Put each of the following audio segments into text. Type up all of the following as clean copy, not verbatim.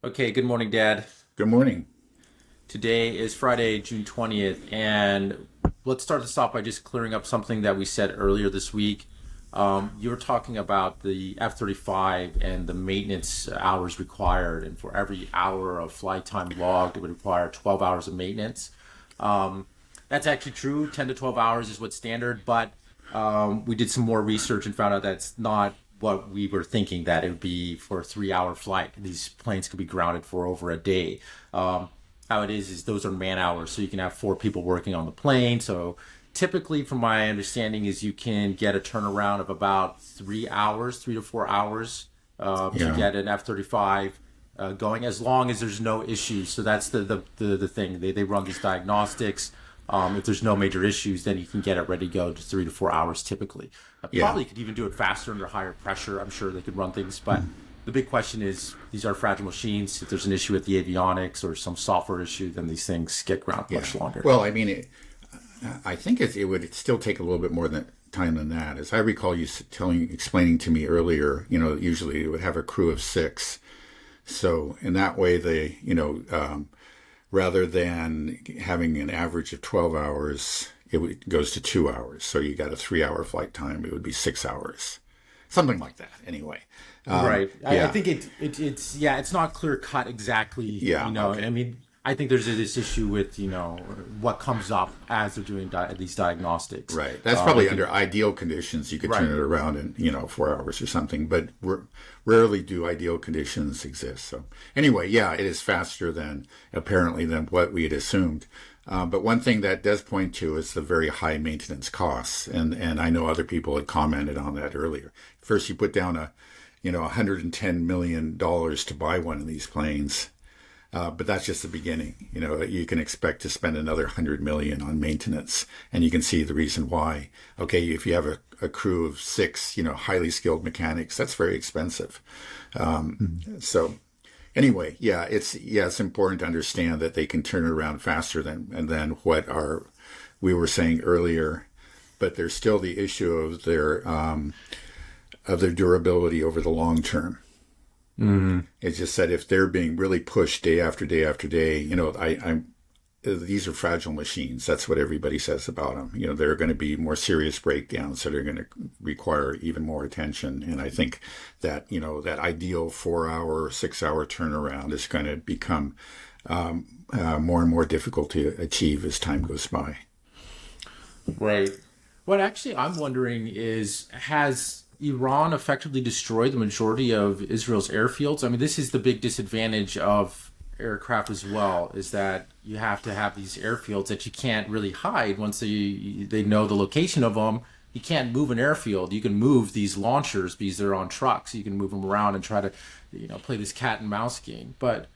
Okay, good morning, Dad. Good morning. Today is Friday, June 20th, and let's start this off by just clearing up something that we said earlier this week. You were talking about the F-35 and the maintenance hours required, and for every hour of flight time logged, it would require 12 hours of maintenance. That's actually true. 10 to 12 hours is what's standard, but we did some more research and found out that's not what we were thinking that it would be for a 3 hour flight. These planes could be grounded for over a day. How it is those are man hours, so you can have four people working on the plane. So typically, from my understanding, is you can get a turnaround of about 3 hours, 3 to 4 hours to Yeah. get an F-35 going, as long as there's no issues. So that's the thing. They run these diagnostics. If there's no major issues, then you can get it ready to go to 3 to 4 hours typically. Yeah. Probably could even do it faster under higher pressure. I'm sure they could run things, but the big question is these are fragile machines. If there's an issue with the avionics or some software issue, then these things get ground Yeah. much longer. Well, I mean, I think it would still take a little bit more time than that. As I recall you explaining to me earlier, usually it would have a crew of six. So in that way, rather than having an average of 12 hours, goes to 2 hours. So you got a 3 hour flight time. It would be 6 hours, something like that. Anyway, Right. I yeah, think it's not clear cut exactly. yeah, okay. I mean, I think there's this issue with what comes up as they're doing these diagnostics. Right. That's probably Like, under ideal conditions. You could turn right. it around in, 4 hours or something, but rarely do ideal conditions exist. So anyway, yeah, it is faster apparently than what we had assumed. But one thing that does point to is the very high maintenance costs. And I know other people had commented on that earlier. First, you put down $110 million to buy one of these planes. But that's just the beginning. You can expect to spend another 100 million on maintenance, and you can see the reason why. Okay, if you have a crew of six, highly skilled mechanics, that's very expensive. So anyway, it's important to understand that they can turn it around faster than what we were saying earlier. But there's still the issue of their durability over the long term. It's just that if they're being really pushed day after day after day, these are fragile machines. That's what everybody says about them. There are going to be more serious breakdowns that are going to require even more attention. And I think that, that ideal 4 hour, 6 hour turnaround is going to become more and more difficult to achieve as time goes by. Right. What actually I'm wondering is, has Iran effectively destroyed the majority of Israel's airfields? I mean, this is the big disadvantage of aircraft as well, is that you have to have these airfields that you can't really hide once they know the location of them. You can't move an airfield. You can move these launchers because they're on trucks. You can move them around and try to, play this cat and mouse game. But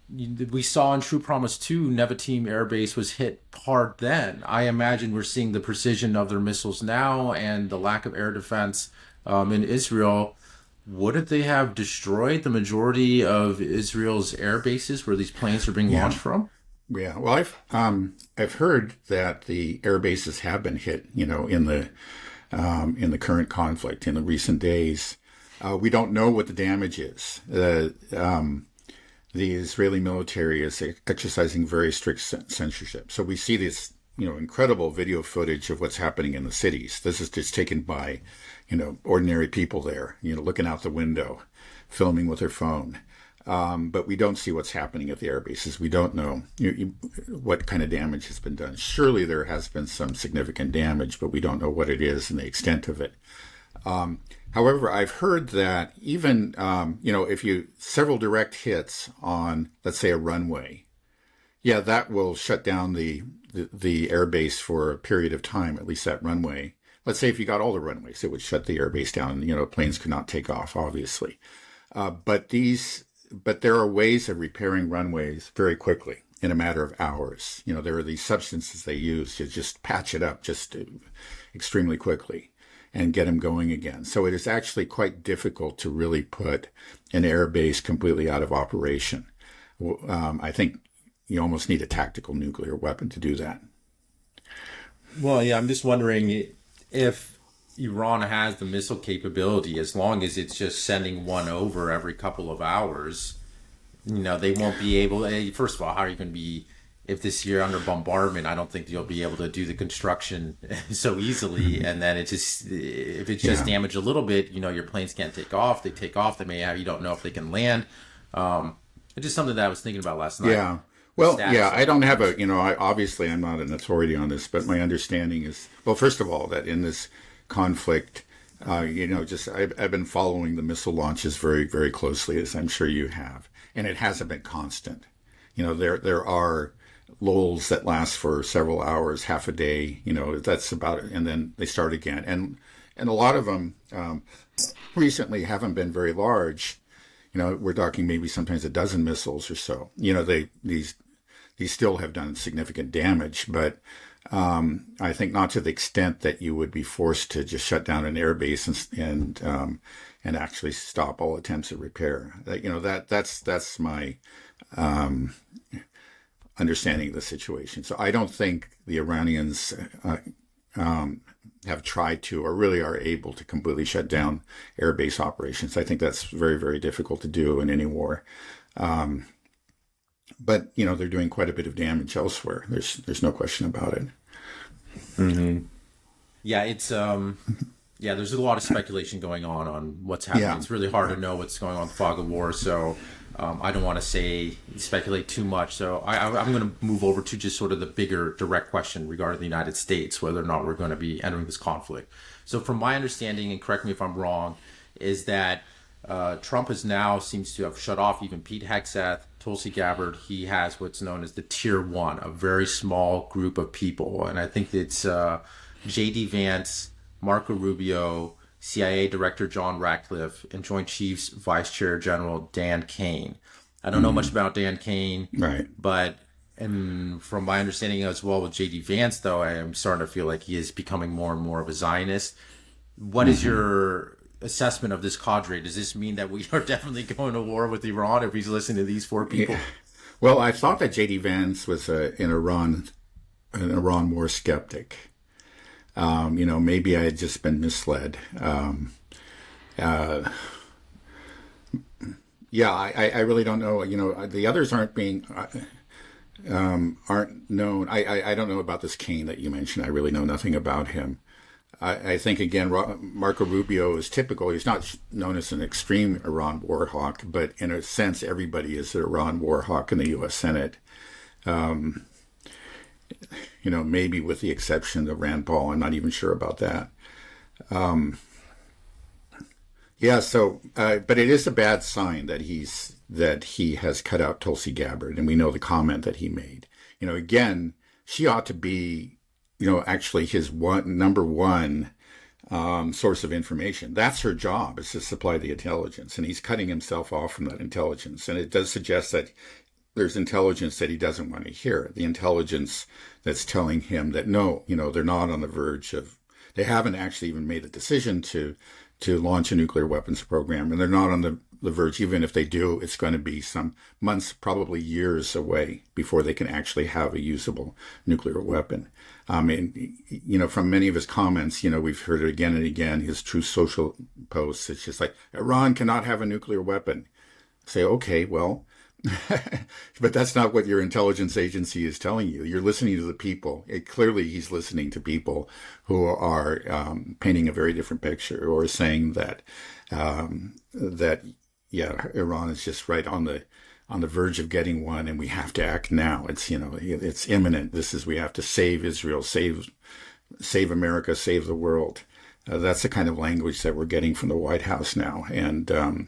we saw in True Promise 2, Nevatim Air Base was hit hard then. I imagine we're seeing the precision of their missiles now and the lack of air defense in Israel. Wouldn't they have destroyed the majority of Israel's air bases where these planes are being Yeah. launched from? Yeah. Well, I've heard that the air bases have been hit, in the current conflict in the recent days. We don't know what the damage is. The Israeli military is exercising very strict censorship. So we see this, incredible video footage of what's happening in the cities. This is just taken by, ordinary people there, looking out the window, filming with their phone. But we don't see what's happening at the air bases. We don't know what kind of damage has been done. Surely there has been some significant damage, but we don't know what it is and the extent of it. However, I've heard that even, if several direct hits on, let's say, a runway, yeah, that will shut down the airbase for a period of time, at least that runway. Let's say if you got all the runways, it would shut the airbase down. Planes could not take off, obviously. But there are ways of repairing runways very quickly in a matter of hours. There are these substances they use to just patch it up just extremely quickly and get them going again. So it is actually quite difficult to really put an air base completely out of operation. I think you almost need a tactical nuclear weapon to do that. Well, yeah, I'm just wondering if Iran has the missile capability, as long as it's just sending one over every couple of hours. they won't be able. First of all, how are you going to be if this year under bombardment? I don't think you'll be able to do the construction so easily. And then it just if it's just Yeah. damaged a little bit, your planes can't take off. They take off, they may have you don't know if they can land. It's just something that I was thinking about last night. Yeah. The Well, status yeah, of I don't have things. a, obviously I'm not an authority on this, but my understanding is, well, first of all, that in this conflict, just I've been following the missile launches very, very closely, as I'm sure you have, and it hasn't been constant. There are lulls that last for several hours, half a day. That's about it, and then they start again, and a lot of them recently haven't been very large. We're talking maybe sometimes a dozen missiles or so. These still have done significant damage, but I think not to the extent that you would be forced to just shut down an air base and actually stop all attempts at repair. That's my understanding of the situation. So I don't think the Iranians have tried to or really are able to completely shut down air base operations. I think that's very, very difficult to do in any war. But they're doing quite a bit of damage elsewhere. There's no question about it. Yeah, it's there's a lot of speculation going on what's happening. Yeah. It's really hard to know what's going on in the fog of war, so I don't want to speculate too much. So I'm going to move over to just sort of the bigger direct question regarding the United States, whether or not we're going to be entering this conflict. So from my understanding, and correct me if I'm wrong, is that Trump seems to have shut off even Pete Hegseth, Tulsi Gabbard. He has what's known as the Tier 1, a very small group of people. And I think it's J.D. Vance, Marco Rubio, CIA Director John Ratcliffe, and Joint Chiefs Vice Chair General Dan Kane. I don't know much about Dan Kane, Right. but and from my understanding as well with J.D. Vance, though, I am starting to feel like he is becoming more and more of a Zionist. What is your assessment of this cadre? Does this mean that we are definitely going to war with Iran if he's listening to these four people? Yeah. Well, I thought that J.D. Vance was an Iran war skeptic. Maybe I had just been misled. I really don't know. The others aren't known. I don't know about this Kane that you mentioned. I really know nothing about him. I think, again, Marco Rubio is typical. He's not known as an extreme Iran war hawk, but in a sense, everybody is an Iran war hawk in the U.S. Senate. Maybe with the exception of Rand Paul. I'm not even sure about that. But it is a bad sign that he has cut out Tulsi Gabbard, and we know the comment that he made. Again, she ought to be, actually his number one source of information. That's her job, is to supply the intelligence, and he's cutting himself off from that intelligence. And it does suggest that there's intelligence that he doesn't want to hear. The intelligence that's telling him that no, they're not on the verge of. They haven't actually even made a decision to launch a nuclear weapons program, and they're not on the verge. Even if they do, it's going to be some months, probably years away before they can actually have a usable nuclear weapon. From many of his comments, we've heard it again and again, his Truth Social posts. It's just like, Iran cannot have a nuclear weapon. Say, okay, well, but that's not what your intelligence agency is telling you. You're listening to the people. Clearly, he's listening to people who are painting a very different picture, or saying that Iran is just right on the verge of getting one, and we have to act now. It's imminent. We have to save Israel, save America, save the world. That's the kind of language that we're getting from the White House now, and.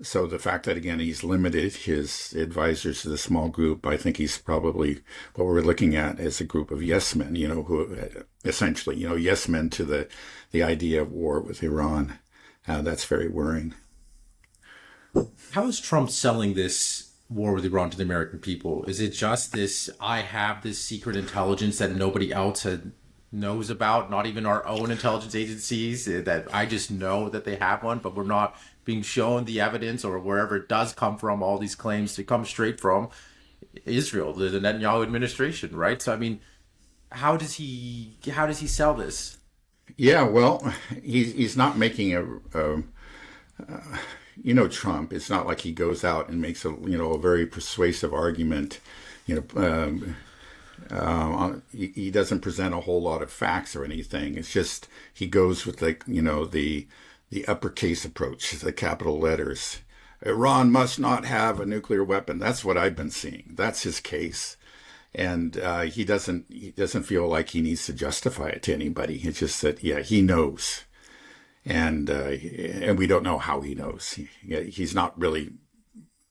So the fact that, again, he's limited his advisors to the small group, I think he's probably what we're looking at as a group of yes men, who essentially, yes men to the idea of war with Iran. That's very worrying. How is Trump selling this war with Iran to the American people? Is it just this, I have this secret intelligence that nobody else knows about, not even our own intelligence agencies, that I just know that they have one, but we're not being shown the evidence, or wherever it does come from, all these claims to come straight from Israel, the Netanyahu administration, right? So, I mean, how does he sell this? Yeah, well, he's not making Trump. It's not like he goes out and makes a very persuasive argument. He doesn't present a whole lot of facts or anything. It's just he goes with the uppercase approach, the capital letters. Iran must not have a nuclear weapon. That's what I've been seeing. That's his case, and he doesn't feel like he needs to justify it to anybody. It's just that he knows, and we don't know how he knows. He's not really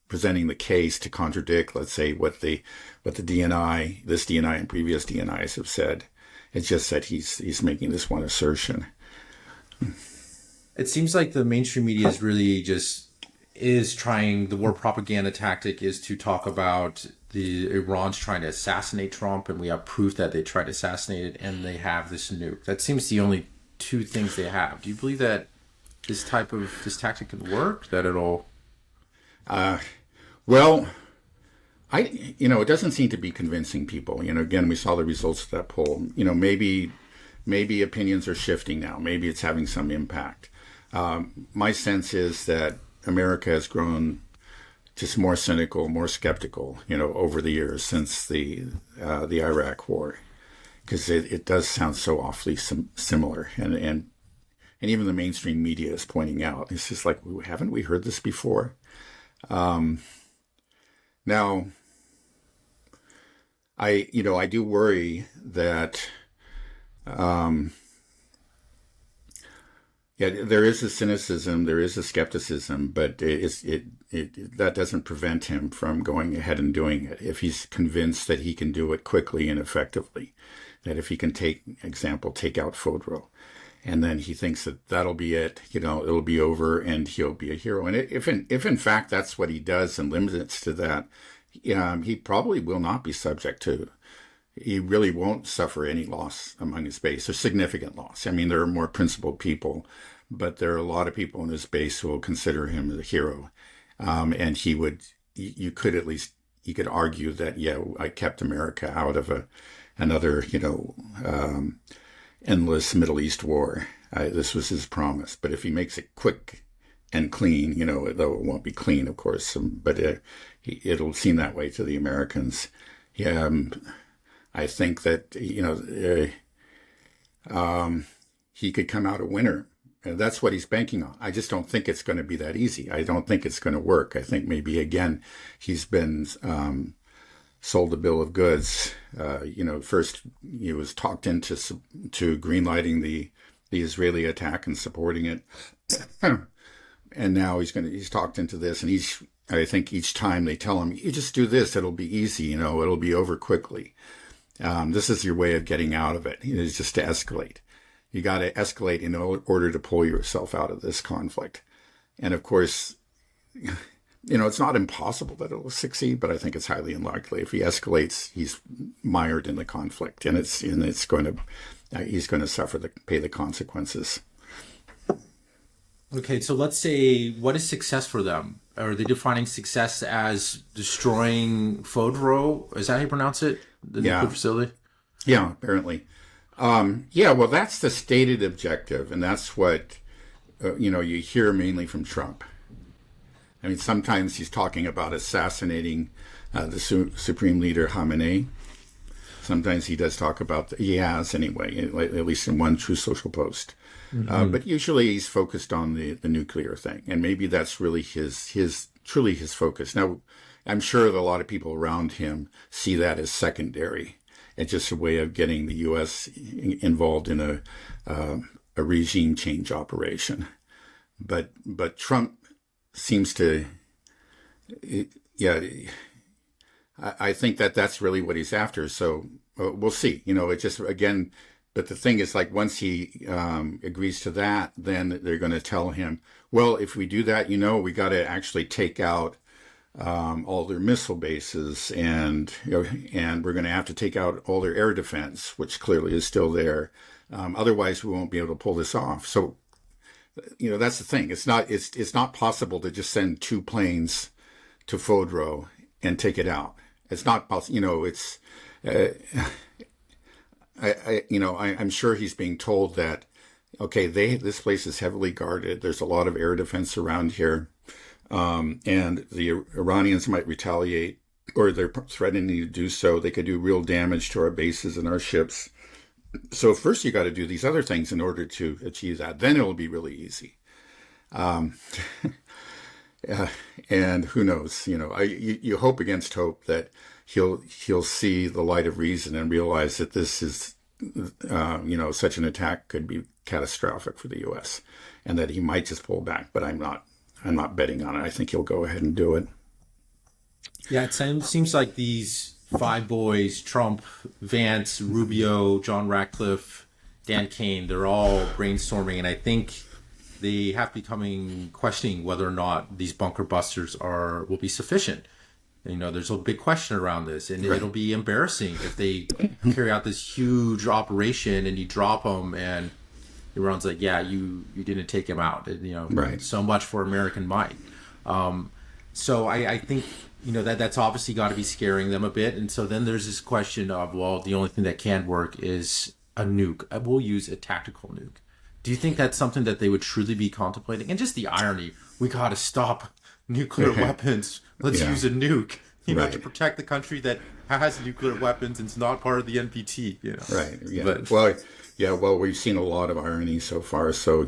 presenting the case to contradict, let's say, what the DNI, this DNI and previous DNIs have said. It's just that he's making this one assertion. It seems like the mainstream media is trying, the war propaganda tactic is to talk about Iran's trying to assassinate Trump, and we have proof that they tried to assassinate it, and they have this nuke. That seems the only two things they have. Do you believe that this tactic can work? That it'll Well, it doesn't seem to be convincing people. Again, we saw the results of that poll. Maybe opinions are shifting now. Maybe it's having some impact. My sense is that America has grown just more cynical, more skeptical, over the years since the Iraq War, because it does sound so awfully similar, and even the mainstream media is pointing out, it's just like, haven't we heard this before? Now, I do worry that, there is a cynicism, there is a skepticism, but that doesn't prevent him from going ahead and doing it. If he's convinced that he can do it quickly and effectively, that if he can take out Fordow, and then he thinks that that'll be it, it'll be over and he'll be a hero. And if in fact that's what he does and limits to that, he probably will not be subject to, he really won't suffer any loss among his base, or significant loss. I mean, there are more principled people, but there are a lot of people in his base who will consider him a hero. And you could argue that, I kept America out of another, endless Middle East war. This was his promise. But if he makes it quick and clean, though it won't be clean, of course, but it'll seem that way to the Americans. I think that, he could come out a winner. And that's what he's banking on. I just don't think it's going to be that easy. I don't think it's going to work. I think maybe, again, he's been sold a bill of goods. First he was talked into greenlighting the Israeli attack and supporting it. And now he's talked into this, and I think each time they tell him, you just do this, it'll be easy, it'll be over quickly. This is your way of getting out of it. It's just to escalate. You got to escalate in order to pull yourself out of this conflict. And of course, it's not impossible that it'll succeed, but I think it's highly unlikely. If he escalates, he's mired in the conflict, and he's going to pay the consequences. Okay, so let's say, what is success for them? Are they defining success as destroying Fordow? Is that how you pronounce it? The nuclear facility? Yeah, apparently. Well, that's the stated objective, and that's what, you hear mainly from Trump. I mean, sometimes he's talking about assassinating the Supreme Leader Khamenei. Sometimes he does talk about, he has anyway, at least in one True Social post. Mm-hmm. But usually he's focused on the nuclear thing, and maybe that's really truly his focus. Now, I'm sure that a lot of people around him see that as secondary. It's just a way of getting the U.S. involved in a regime change operation. But Trump seems to, I think that's really what he's after. So we'll see. It just, again, but the thing is, like, once he agrees to that, then they're going to tell him, well, if we do that, we got to actually take out all their missile bases, and we're going to have to take out all their air defense, which clearly is still there. Otherwise, we won't be able to pull this off. So, that's the thing. It's not possible to just send 2 planes to Fordow and take it out. It's not possible. I'm sure he's being told that okay, this place is heavily guarded. There's a lot of air defense around here, and the Iranians might retaliate, or they're threatening to do so. They could do real damage to our bases and our ships. So first, you got to do these other things in order to achieve that. Then it'll be really easy. Um, and who knows? You hope against hope that he'll see the light of reason and realize that this is, such an attack could be catastrophic for the U.S. and that he might just pull back. But I'm not betting on it. I think he'll go ahead and do it. Yeah, it seems like these five boys, Trump, Vance, Rubio, John Ratcliffe, Dan Kane, they're all brainstorming, and I think they have to be questioning whether or not these bunker busters will be sufficient. There's a big question around this, and it'll be embarrassing if they carry out this huge operation and you drop them, and Iran's like, yeah, you didn't take him out. Right. So much for American might. So I think that's obviously got to be scaring them a bit. And so then there's this question of, well, the only thing that can work is a nuke. We'll use a tactical nuke. Do you think that's something that they would truly be contemplating? And just the irony, we got to stop nuclear weapons. Let's use a nuke, to protect the country that has nuclear weapons and is not part of the NPT. Right. Yeah. Well, we've seen a lot of irony so far. So,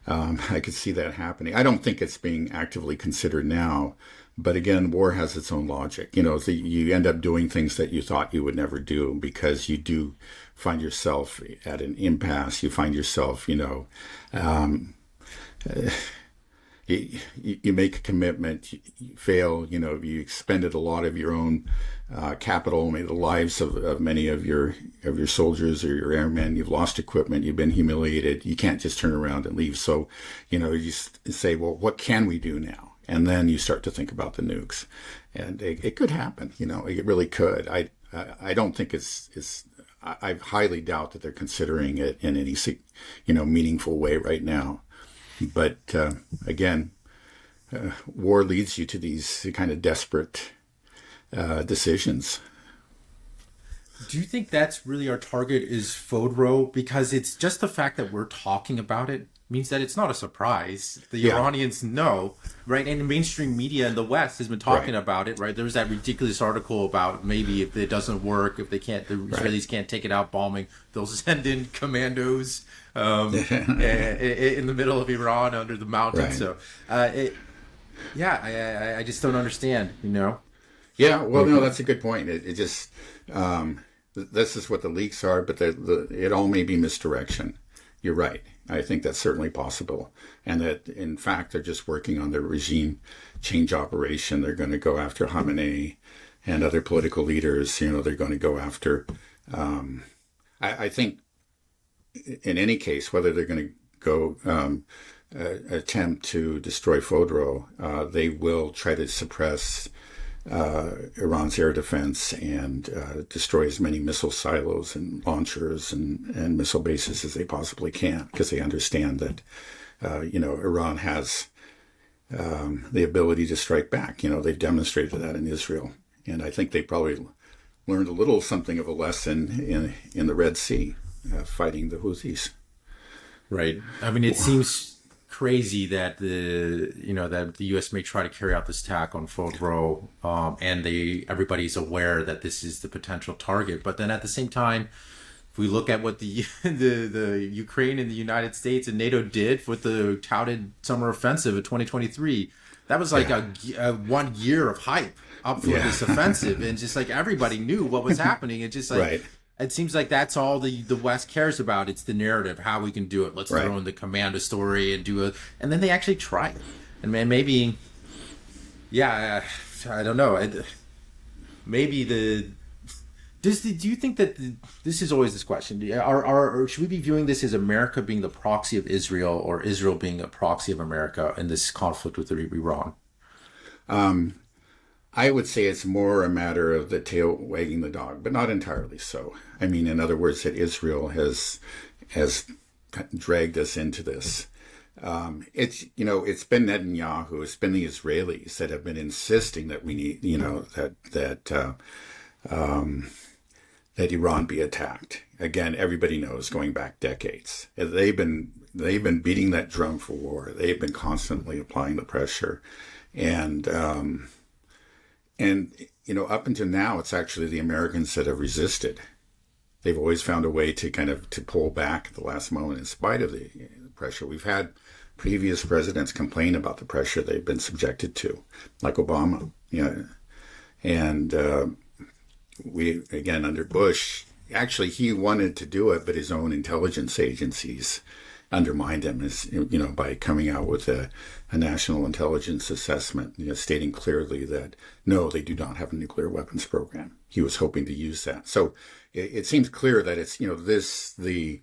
I could see that happening. I don't think it's being actively considered now. But again, war has its own logic. So you end up doing things that you thought you would never do because you do find yourself at an impasse. You find yourself, you make a commitment, you fail, you expended a lot of your own capital, maybe the lives of many of your soldiers or your airmen. You've lost equipment, you've been humiliated. You can't just turn around and leave. So, you say, well, what can we do now? And then you start to think about the nukes, and it could happen. It really could. I don't think I highly doubt that they're considering it in any, meaningful way right now. But again, war leads you to these kind of desperate decisions. Do you think that's really our target is Fordow? Because it's just the fact that we're talking about it means that it's not a surprise. The Iranians know, right? And the mainstream media in the West has been talking about it, right? There was that ridiculous article about maybe if it doesn't work, if the Israelis can't take it out bombing, they'll send in commandos in the middle of Iran under the mountains. Right. So, I just don't understand, Yeah, well, no, that's a good point. It just, this is what the leaks are, but it all may be misdirection. You're right. I think that's certainly possible. And that, in fact, they're just working on their regime change operation. They're going to go after Khamenei and other political leaders. They're going to go after... I think, in any case, whether they're going to go attempt to destroy Fordow, they will try to suppress Iran's air defense and destroy as many missile silos and launchers and missile bases as they possibly can, because they understand that, Iran has the ability to strike back. They've demonstrated that in Israel. And I think they probably learned a little something of a lesson in the Red Sea, fighting the Houthis. Right. I mean, it seems crazy that the U.S. may try to carry out this attack on Fordow, and everybody's aware that this is the potential target. But then at the same time, if we look at what the Ukraine and the United States and NATO did with the touted summer offensive of 2023, that was like a 1 year of hype up for this offensive, and just like everybody knew what was happening. It just like. It seems like that's all the West cares about. It's the narrative, how we can do it. Let's throw in the commando story and do it. And then they actually try. And maybe, I don't know. Maybe do you think that this is always this question? Should we be viewing this as America being the proxy of Israel, or Israel being a proxy of America in this conflict with Iran? I would say it's more a matter of the tail wagging the dog, but not entirely so. I mean, in other words, that Israel has dragged us into this. It's been Netanyahu, it's been the Israelis that have been insisting that we need, that Iran be attacked. Again, everybody knows going back decades. They've been beating that drum for war. They've been constantly applying the pressure. And up until now, it's actually the Americans that have resisted. They've always found a way to to pull back at the last moment in spite of the pressure. We've had previous presidents complain about the pressure they've been subjected to, like Obama. And we, again, under Bush, actually he wanted to do it, but his own intelligence agencies undermined him, by coming out with a national intelligence assessment, stating clearly that no, they do not have a nuclear weapons program. He was hoping to use that. So it seems clear that it's the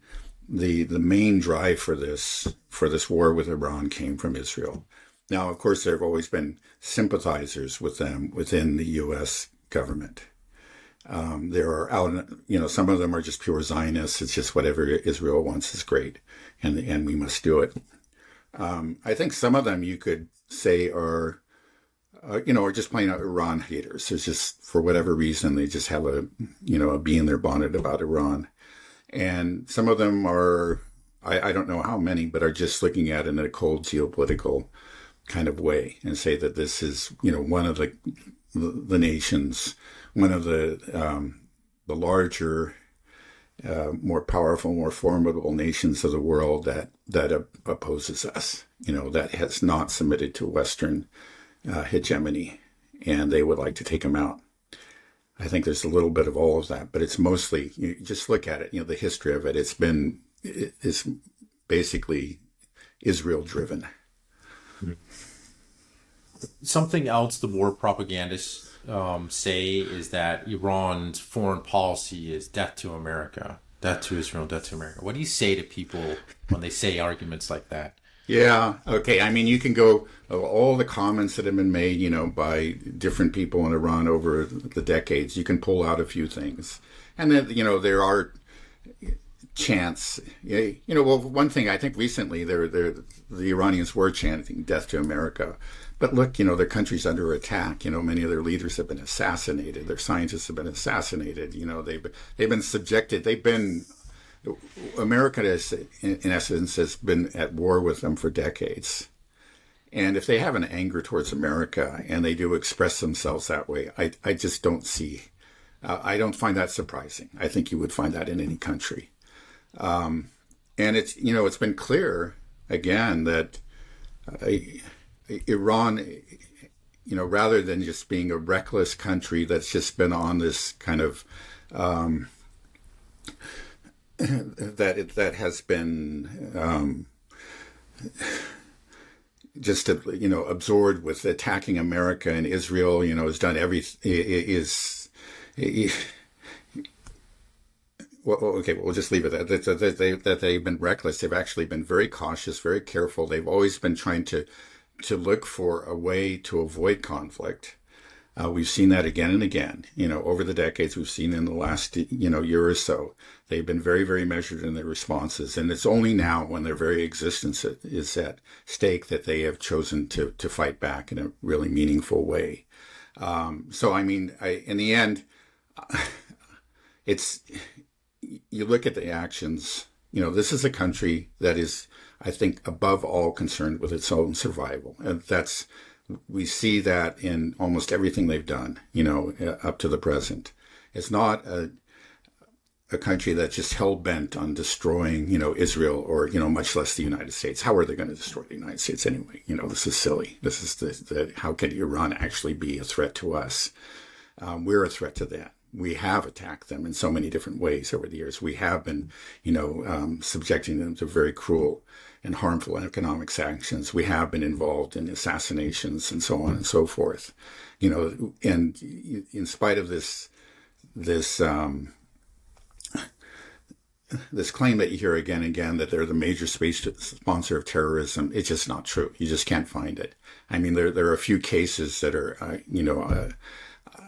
main drive for this war with Iran came from Israel. Now, of course, there have always been sympathizers with them within the U.S. government. There are some of them are just pure Zionists. It's just whatever Israel wants is great, and we must do it. I think some of them you could say are just plain out Iran haters. It's just for whatever reason they just have a bee in their bonnet about Iran, and some of them are I don't know how many, but are just looking at it in a cold geopolitical kind of way and say that this is one of the nations, one of the larger, more powerful, more formidable nations of the world that opposes us, that has not submitted to Western hegemony, and they would like to take them out. I think there's a little bit of all of that, but it's mostly, you just look at it, the history of it. It's basically Israel driven. Something else the war propagandists say is that Iran's foreign policy is death to America, death to Israel, death to America. What do you say to people when they say arguments like that? Yeah, okay. I mean, you can go all the comments that have been made, by different people in Iran over the decades. You can pull out a few things, and then there are chants. Well, one thing I think recently, the Iranians were chanting "Death to America." But look, their country's under attack. Many of their leaders have been assassinated. Their scientists have been assassinated. They've been subjected. America, in essence, has been at war with them for decades. And if they have an anger towards America and they do express themselves that way, I just don't see. I don't find that surprising. I think you would find that in any country. And it's been clear again that Iran, rather than just being a reckless country that's just been on this kind of that has been just absorbed with attacking America and Israel. Has done well, okay, we'll just leave it at that they've been reckless. They've actually been very cautious, very careful. They've always been trying to look for a way to avoid conflict. We've seen that again and again, over the decades. We've seen in the last, year or so, they've been very, very measured in their responses. And it's only now when their very existence is at stake that they have chosen to fight back in a really meaningful way. So, I mean, in the end, you look at the actions, this is a country that is, I think, above all concerned with its own survival. And we see that in almost everything they've done, up to the present. It's not a country that's just hell-bent on destroying, Israel or, much less the United States. How are they going to destroy the United States anyway? This is silly. This is how can Iran actually be a threat to us? We're a threat to them. We have attacked them in so many different ways over the years. We have been, subjecting them to very cruel and harmful economic sanctions. We have been involved in assassinations and so on and so forth. And in spite of this claim that you hear again and again that they're the major sponsor of terrorism, it's just not true. You just can't find it. I mean, there are a few cases that are,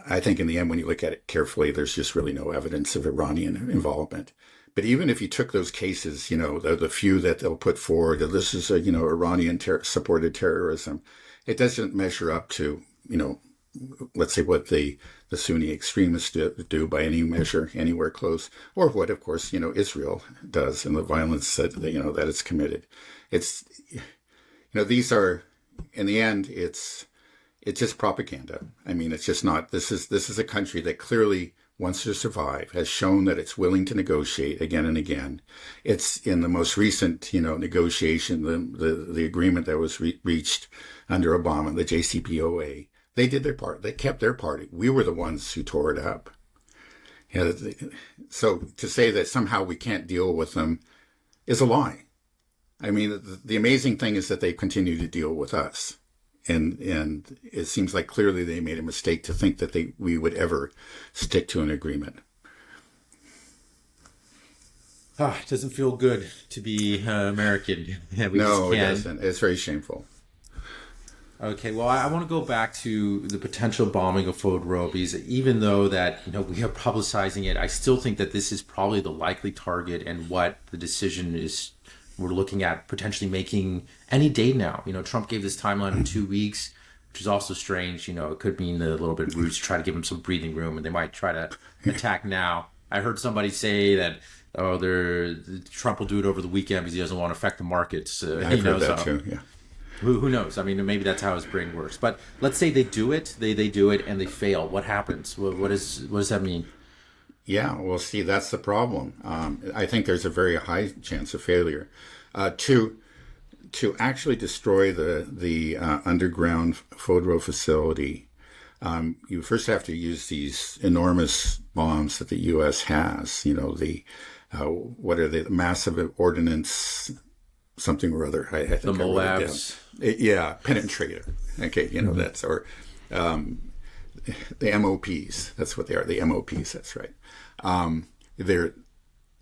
I think in the end, when you look at it carefully, there's just really no evidence of Iranian involvement. But even if you took those cases, the few that they'll put forward, that this is Iranian supported terrorism, it doesn't measure up to, let's say, what the Sunni extremists do by any measure, anywhere close, or what, of course, Israel does and the violence that, that it's committed. It's, these are, in the end, it's just propaganda. I mean, it's just not, this is a country that clearly wants to survive, has shown that it's willing to negotiate again and again. It's in the most recent, negotiation, the agreement that was reached under Obama, the JCPOA. They did their part. They kept their part. We were the ones who tore it up. So to say that somehow we can't deal with them is a lie. I mean, the amazing thing is that they continue to deal with us. And it seems like clearly they made a mistake to think that we would ever stick to an agreement. It doesn't feel good to be American. No, it doesn't. It's very shameful. Okay, well, I want to go back to the potential bombing of Fordow, because even though that we are publicizing it, I still think that this is probably the likely target and what the decision is. We're looking at potentially making any day now. Trump gave this timeline of 2 weeks, which is also strange. It could mean a little bit rude to try to give him some breathing room, and they might try to attack now. I heard somebody say that, Trump will do it over the weekend because he doesn't want to affect the markets. I've heard that too, yeah. Who knows? I mean, maybe that's how his brain works. But let's say they do it, they do it, and they fail. What happens? What does that mean? Yeah, well, see, that's the problem. I think there's a very high chance of failure. To actually destroy the underground Fordow facility, you first have to use these enormous bombs that the U.S. has. What are they? The massive ordnance, something or other. I think the Moabs. Yeah, penetrator. Okay, that's or. The MOPs, that's what they are, the MOPs, that's right. They're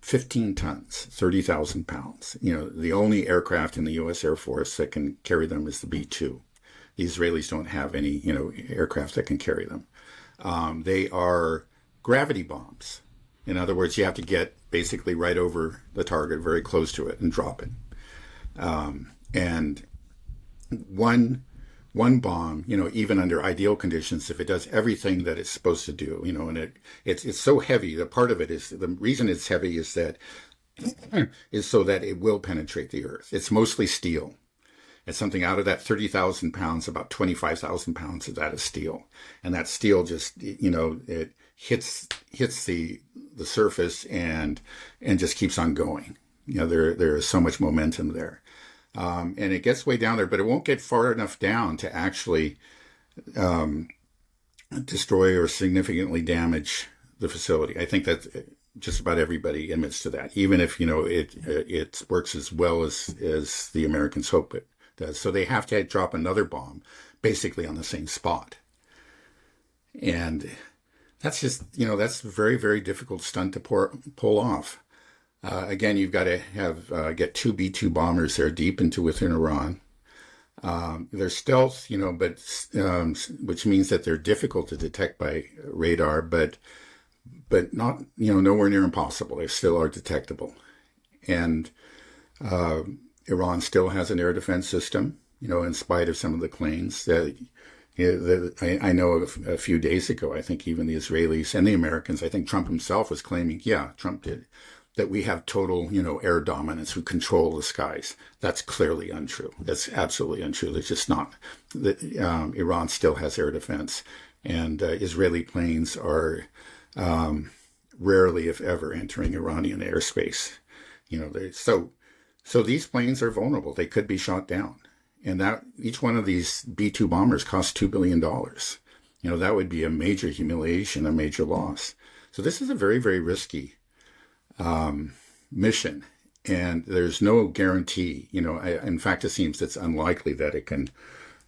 15 tons, 30,000 pounds. The only aircraft in the U.S. Air Force that can carry them is the B-2. The Israelis don't have any, aircraft that can carry them. They are gravity bombs. In other words, you have to get basically right over the target, very close to it, and drop it. And one bomb, even under ideal conditions, if it does everything that it's supposed to do, and it's so heavy, the part of it is, the reason it's heavy is so that it will penetrate the earth. It's mostly steel. It's something out of that 30,000 pounds, about 25,000 pounds of that is steel. And that steel just, it hits the surface and just keeps on going. There is so much momentum there. And it gets way down there, but it won't get far enough down to actually destroy or significantly damage the facility. I think that just about everybody admits to that, even if it works as well as the Americans hope it does. So they have to drop another bomb, basically on the same spot, and that's just that's a very, very difficult stunt to pull off. Again, you've got to get two B-2 bombers there deep within Iran. They're stealth, but which means that they're difficult to detect by radar, but not nowhere near impossible. They still are detectable, and Iran still has an air defense system. In spite of some of the claims that. I know a few days ago, I think even the Israelis and the Americans, I think Trump himself was claiming, Trump did, that we have total, air dominance. We control the skies. That's clearly untrue. That's absolutely untrue. There's just not. Iran still has air defense, and Israeli planes are rarely, if ever, entering Iranian airspace. So these planes are vulnerable. They could be shot down, and that each one of these B-2 bombers costs $2 billion. That would be a major humiliation, a major loss. So this is a very, very risky mission, and there's no guarantee. In fact, it seems it's unlikely that it can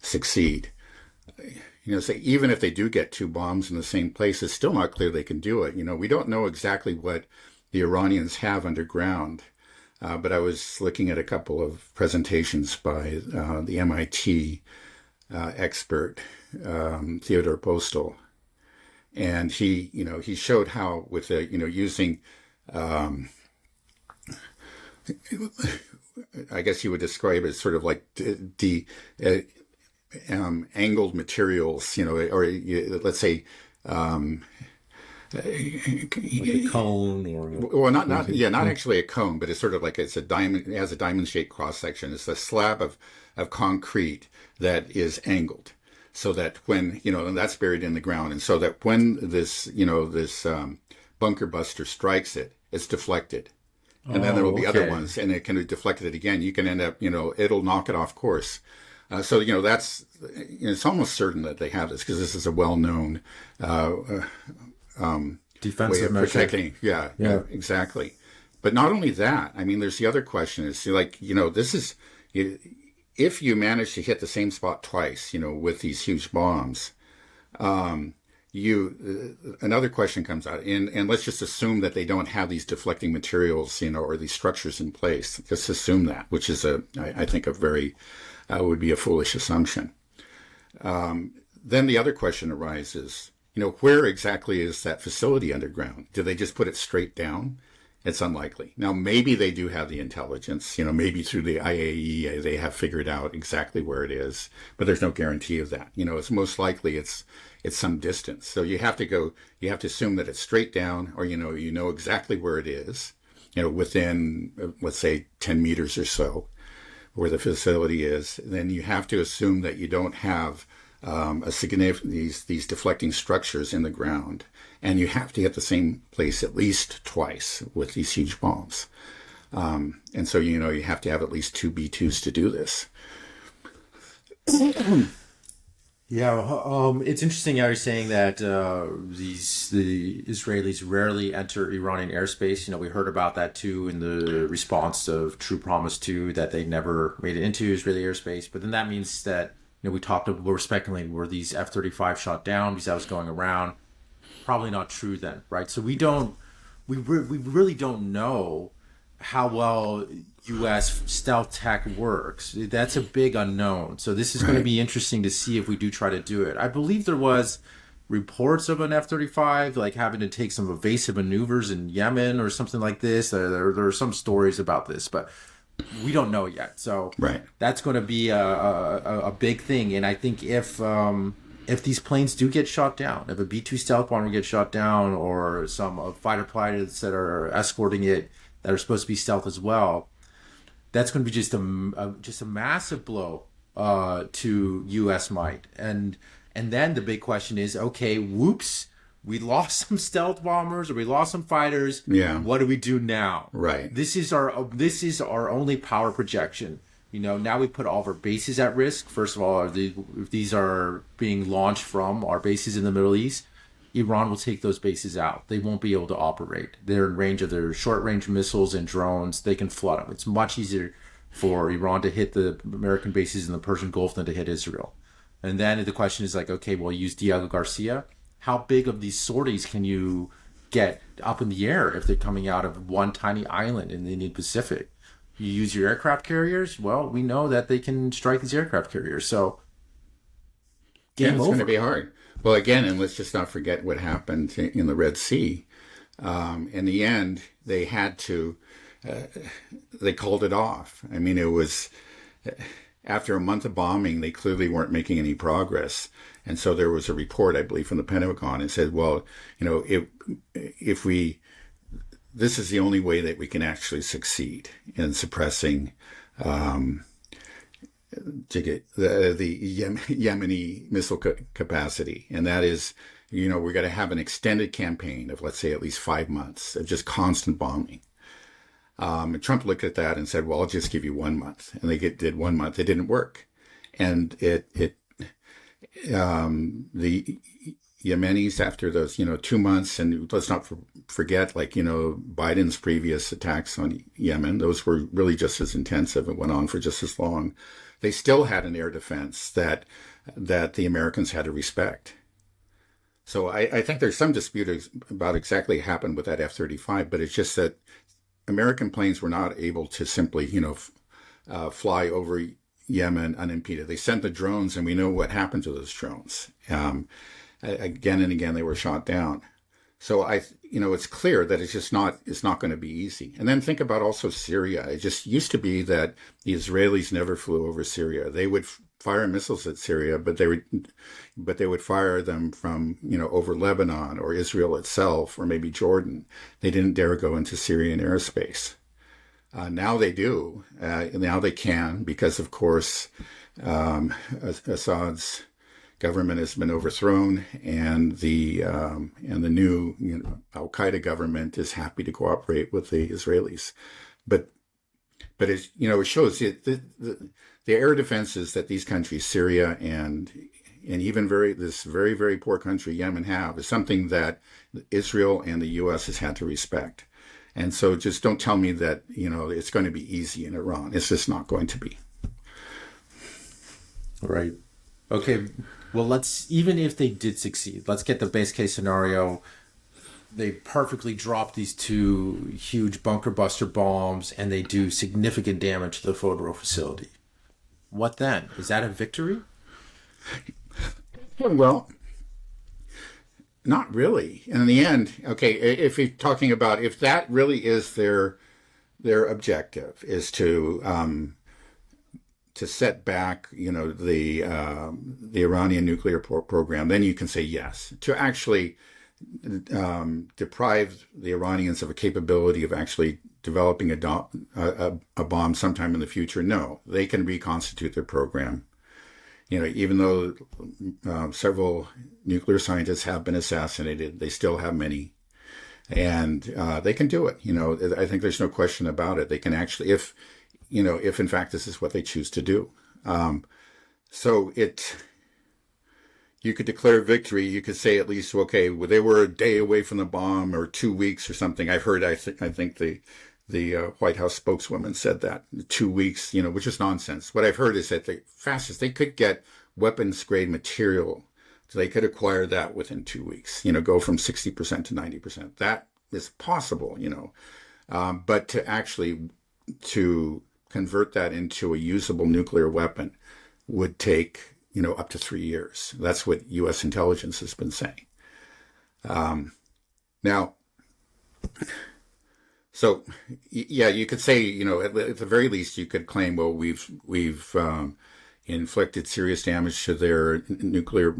succeed. So even if they do get two bombs in the same place, it's still not clear they can do it. We don't know exactly what the Iranians have underground, but I was looking at a couple of presentations by the MIT expert Theodore Postel, and he showed how with using I guess you would describe it as sort of like angled materials, or let's say, like a cone or well, not actually a cone, but it's sort of like it's a diamond. It has a diamond-shaped cross-section. It's a slab of concrete that is angled, so that when and that's buried in the ground, and so that when this bunker buster strikes it, it's deflected. And then there will be other ones, and it can be deflected again. You can end up, it'll knock it off course. So that's it's almost certain that they have this because this is a well-known defensive way of measure. protecting. Yeah, exactly. But not only that, I mean, there's the other question is this is if you manage to hit the same spot twice, with these huge bombs, another question comes out, and let's just assume that they don't have these deflecting materials, or these structures in place. Just assume that, which is I think a very would be a foolish assumption. Then the other question arises, where exactly is that facility underground? Do they just put it straight down? It's unlikely. Now, maybe they do have the intelligence, maybe through the IAEA, they have figured out exactly where it is, but there's no guarantee of that. It's most likely it's some distance. So you have to assume that it's straight down, or, exactly where it is, within, let's say 10 meters or so where the facility is. Then you have to assume that you don't have a significant these deflecting structures in the ground, and you have to hit the same place at least twice with these huge bombs. And so you have to have at least 2 B-2s to do this. Yeah, it's interesting how you're saying that the Israelis rarely enter Iranian airspace. We heard about that too in the response of True Promise 2, that they never made it into Israeli airspace. But then that means that we're speculating, were these F-35 shot down because that was going around? Probably not true then, right? So we really don't know how well U.S. stealth tech works. That's a big unknown. So this is going to be interesting to see if we do try to do it. I believe there was reports of an F-35 like having to take some evasive maneuvers in Yemen or something like this. There are some stories about this, but we don't know yet. So that's going to be a big thing. And I think if these planes do get shot down, if a B-2 stealth bomber gets shot down, or some fighter pilots that are escorting it that are supposed to be stealth as well, that's going to be just a massive blow to U.S. might. And then the big question is, okay, whoops, we lost some stealth bombers, or we lost some fighters. Yeah. What do we do now? Right. This is our only power projection. Now we put all of our bases at risk. First of all, if these are being launched from our bases in the Middle East, Iran will take those bases out. They won't be able to operate. They're in range of their short-range missiles and drones. They can flood them. It's much easier for Iran to hit the American bases in the Persian Gulf than to hit Israel. And then the question is like, okay, we'll use Diego Garcia. How big of these sorties can you get up in the air if they're coming out of one tiny island in the Indian Pacific? You use your aircraft carriers. Well, we know that they can strike these aircraft carriers. So it's going to be hard. Well, again, and let's just not forget what happened in the Red Sea. In the end, they had to, they called it off. I mean, it was, after a month of bombing, they clearly weren't making any progress. And so there was a report, I believe, from the Pentagon, and said, well, if this is the only way that we can actually succeed in suppressing to get the Yemeni missile capacity. And that is, we're going to have an extended campaign of, let's say, at least 5 months of just constant bombing. And Trump looked at that and said, well, I'll just give you 1 month. And they did 1 month. It didn't work. And the Yemenis, after those, 2 months, and let's not forget, Biden's previous attacks on Yemen, those were really just as intensive and went on for just as long. They still had an air defense that the Americans had to respect. So I think there's some dispute about exactly what happened with that F-35, but it's just that American planes were not able to simply, fly over Yemen unimpeded. They sent the drones, and we know what happened to those drones. Again and again, they were shot down. So it's clear that it's not going to be easy. And then think about also Syria. It just used to be that the Israelis never flew over Syria. They would fire missiles at Syria, but they would fire them from, over Lebanon or Israel itself or maybe Jordan. They didn't dare go into Syrian airspace. Now they do. Now they can, because of course Assad's government has been overthrown, and the new Al Qaeda government is happy to cooperate with the Israelis. But it shows the air defenses that these countries, Syria and even this very, very poor country Yemen, have, is something that Israel and the U.S. has had to respect. And so just don't tell me that it's going to be easy in Iran. It's just not going to be. Right. Okay. Well, even if they did succeed, let's get the base case scenario. They perfectly drop these two huge bunker buster bombs and they do significant damage to the Fordow facility. What then? Is that a victory? Well, not really. In the end, okay, if you're talking about if that really is their objective, is to set back, the Iranian nuclear program, then you can say yes. To actually deprive the Iranians of a capability of actually developing a bomb sometime in the future, no. They can reconstitute their program. Even though several nuclear scientists have been assassinated, they still have many. And they can do it. I think there's no question about it. They can actually, if in fact this is what they choose to do. You could declare victory. You could say at least, okay, well, they were a day away from the bomb or 2 weeks or something. I've heard, I think the White House spokeswoman said that 2 weeks, which is nonsense. What I've heard is that the fastest they could get weapons grade material, so they could acquire that within 2 weeks, go from 60% to 90%. That is possible, but to convert that into a usable nuclear weapon would take, up to 3 years. That's what U.S. intelligence has been saying. Now, so yeah, you could say, at the very least, you could claim, well, we've inflicted serious damage to their nuclear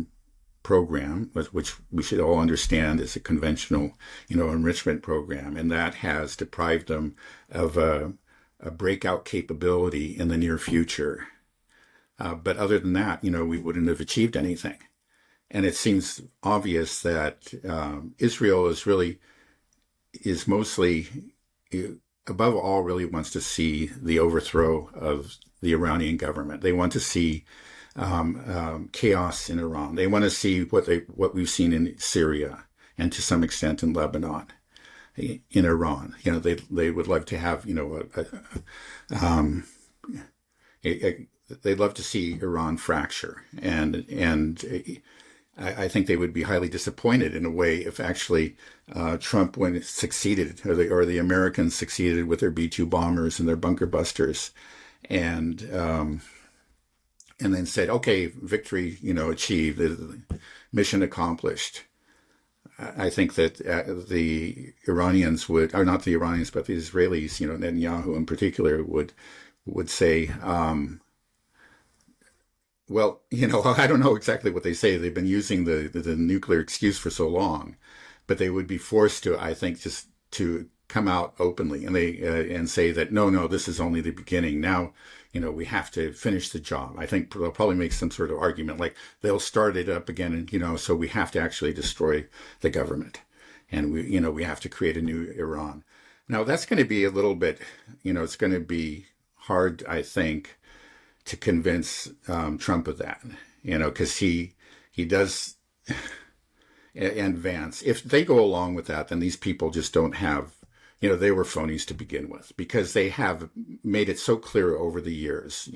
program, which we should all understand is a conventional, enrichment program, and that has deprived them of a breakout capability in the near future. But other than that, we wouldn't have achieved anything. And it seems obvious that Israel is mostly, above all, really wants to see the overthrow of the Iranian government. They want to see chaos in Iran. They want to see what we've seen in Syria and to some extent in Lebanon, in Iran. They would love to have they'd love to see Iran fracture, and I think they would be highly disappointed in a way if actually Trump, when it succeeded, or the Americans succeeded with their B-2 bombers and their bunker busters, and then said, okay, victory, achieved, mission accomplished. I think that the Iranians would, or not the Iranians, but the Israelis, Netanyahu in particular, would say, well, I don't know exactly what they say. They've been using the nuclear excuse for so long, but they would be forced to, I think, just to come out openly and say that no, this is only the beginning. Now, we have to finish the job. I think they'll probably make some sort of argument like they'll start it up again, and so we have to actually destroy the government, and we have to create a new Iran. Now that's going to be a little bit, it's going to be hard, I think, to convince Trump of that, because he does, and Vance. If they go along with that, then these people just don't have, they were phonies to begin with, because they have made it so clear over the years.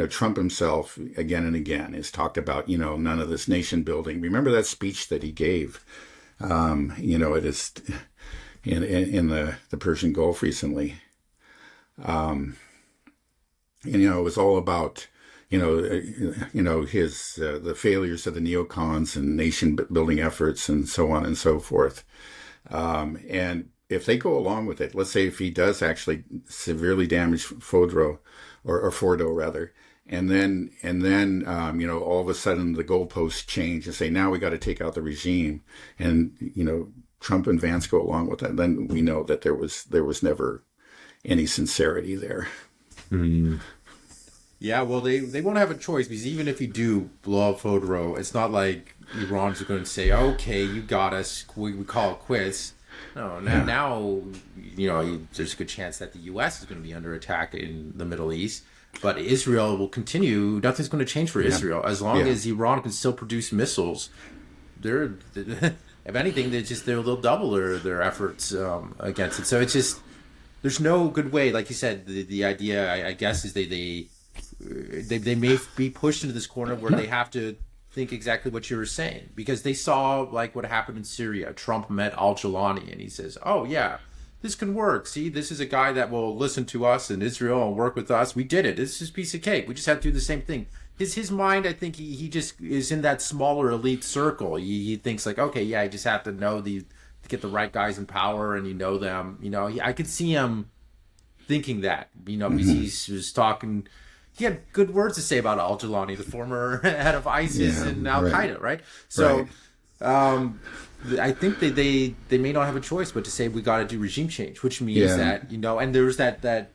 Trump himself, again and again, has talked about, none of this nation building. Remember that speech that he gave, it is in the Persian Gulf recently. It was all about, his the failures of the neocons and nation building efforts and so on and so forth. And if they go along with it, let's say if he does actually severely damage Fordow, or Fordow rather, and then all of a sudden the goalposts change and say now we got to take out the regime, and Trump and Vance go along with that, then we know that there was never any sincerity there. Mm. Yeah, well, they won't have a choice, because even if you do blow up Fordow, it's not like Iran's going to say, okay, you got us, we call it quits. No, now there's a good chance that the U.S. is going to be under attack in the Middle East, but Israel will continue. Nothing's going to change for Israel as long as Iran can still produce missiles. They're if anything, they'll double their efforts against it. So it's just, there's no good way. Like you said, the idea, I guess, is they may be pushed into this corner where they have to think exactly what you were saying, because they saw like what happened in Syria. Trump met Al-Jilani and he says, oh yeah, this can work. See, this is a guy that will listen to us in Israel and work with us. We did it. This is a piece of cake. We just had to do the same thing. His mind, I think he just is in that smaller elite circle. He thinks like, okay, yeah, I just have to know to get the right guys in power, and them. I could see him thinking that, because he was talking. He had good words to say about Al-Jilani, the former head of ISIS and Al-Qaeda, right? So I think they may not have a choice but to say we got to do regime change, which means that, and there was that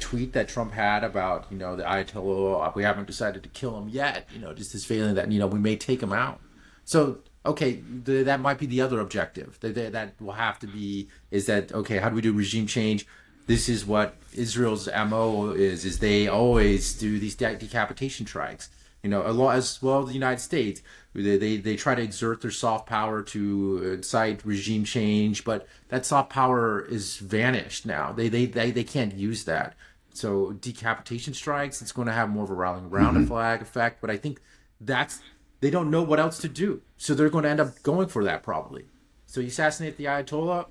tweet that Trump had about, the Ayatollah, we haven't decided to kill him yet, just this feeling that, we may take him out. So, okay, that might be the other objective. That will have to be, is that, okay, how do we do regime change? This is what Israel's MO is they always do these decapitation strikes. As well as the United States, they try to exert their soft power to incite regime change, but that soft power is vanished now. They can't use that. So decapitation strikes, it's going to have more of a rallying around a flag effect. But I think they don't know what else to do, so they're going to end up going for that probably. So you assassinate the Ayatollah,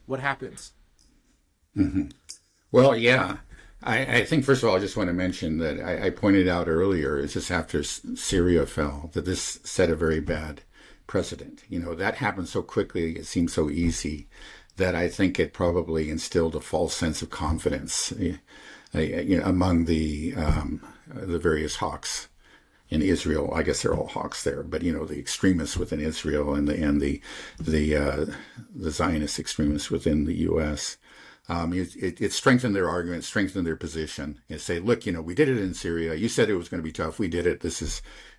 what happens? Mm-hmm. Well, yeah. I think, first of all, I just want to mention that I pointed out earlier, it's just after Syria fell, that this set a very bad precedent. That happened so quickly, it seemed so easy, that I think it probably instilled a false sense of confidence among the various hawks in Israel. I guess they're all hawks there, but the extremists within Israel and the Zionist extremists within the U.S. It strengthened their argument, strengthened their position, and say, look, we did it in Syria. You said it was going to be tough. We did it.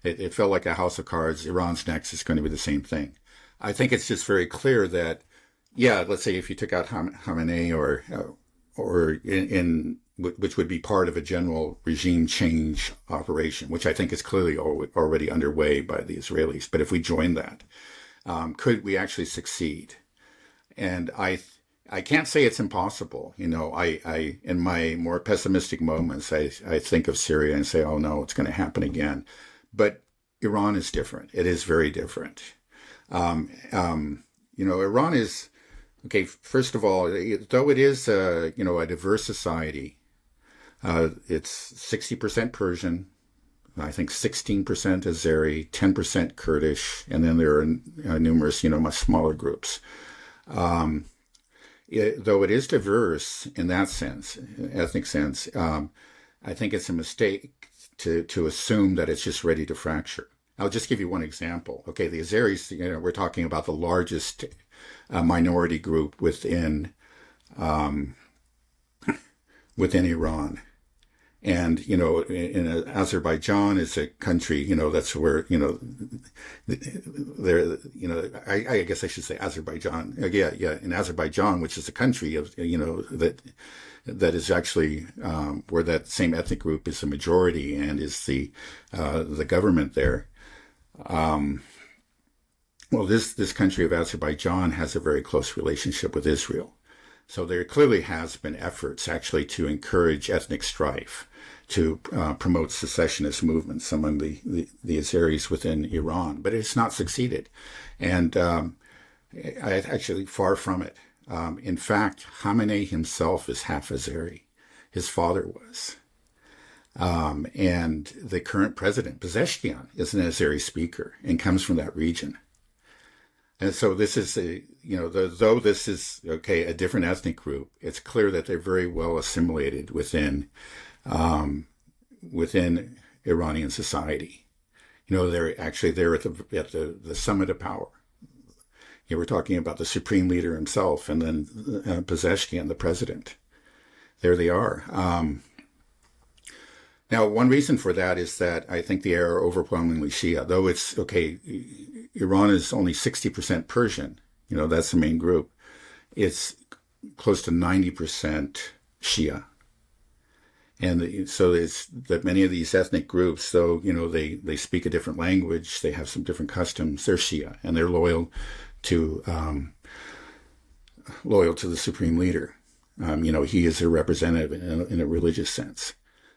It felt like a house of cards. Iran's next is going to be the same thing. I think it's just very clear that, let's say if you took out Khamenei or which would be part of a general regime change operation, which I think is clearly already underway by the Israelis. But if we join that, could we actually succeed? And I can't say it's impossible. I in my more pessimistic moments, I think of Syria and say, oh no, it's going to happen again. But Iran is different. It is very different. Iran is, okay, first of all, though it is, a diverse society, it's 60% Persian, I think 16% Azeri, 10% Kurdish, and then there are numerous, much smaller groups. Though it is diverse in that sense, ethnic sense, I think it's a mistake to assume that it's just ready to fracture. I'll just give you one example. Okay, the Azeris, we're talking about the largest minority group within Iran. And, in Azerbaijan is a country, that's where, I guess I should say Azerbaijan. In Azerbaijan, which is a country of, that is actually where that same ethnic group is a majority and is the government there. Well, this country of Azerbaijan has a very close relationship with Israel. So there clearly has been efforts actually to encourage ethnic strife, to promote secessionist movements among the Azeris within Iran, but it's not succeeded. And actually far from it. In fact, Khamenei himself is half Azeri. His father was. And the current president, Pezeshkian, is an Azeri speaker and comes from that region. And so this is though this is a different ethnic group, it's clear that they're very well assimilated within Iranian society. They're actually there at the summit of power. We're talking about the supreme leader himself, and then Pezeshkian, the president. There they are. Now, one reason for that is that I think they are overwhelmingly Shia, though it's Iran is only 60% Persian. That's the main group. It's close to 90% Shia. And so it's that many of these ethnic groups, though, they speak a different language, they have some different customs, they're Shia, and they're loyal to the supreme leader. He is a representative in a religious sense.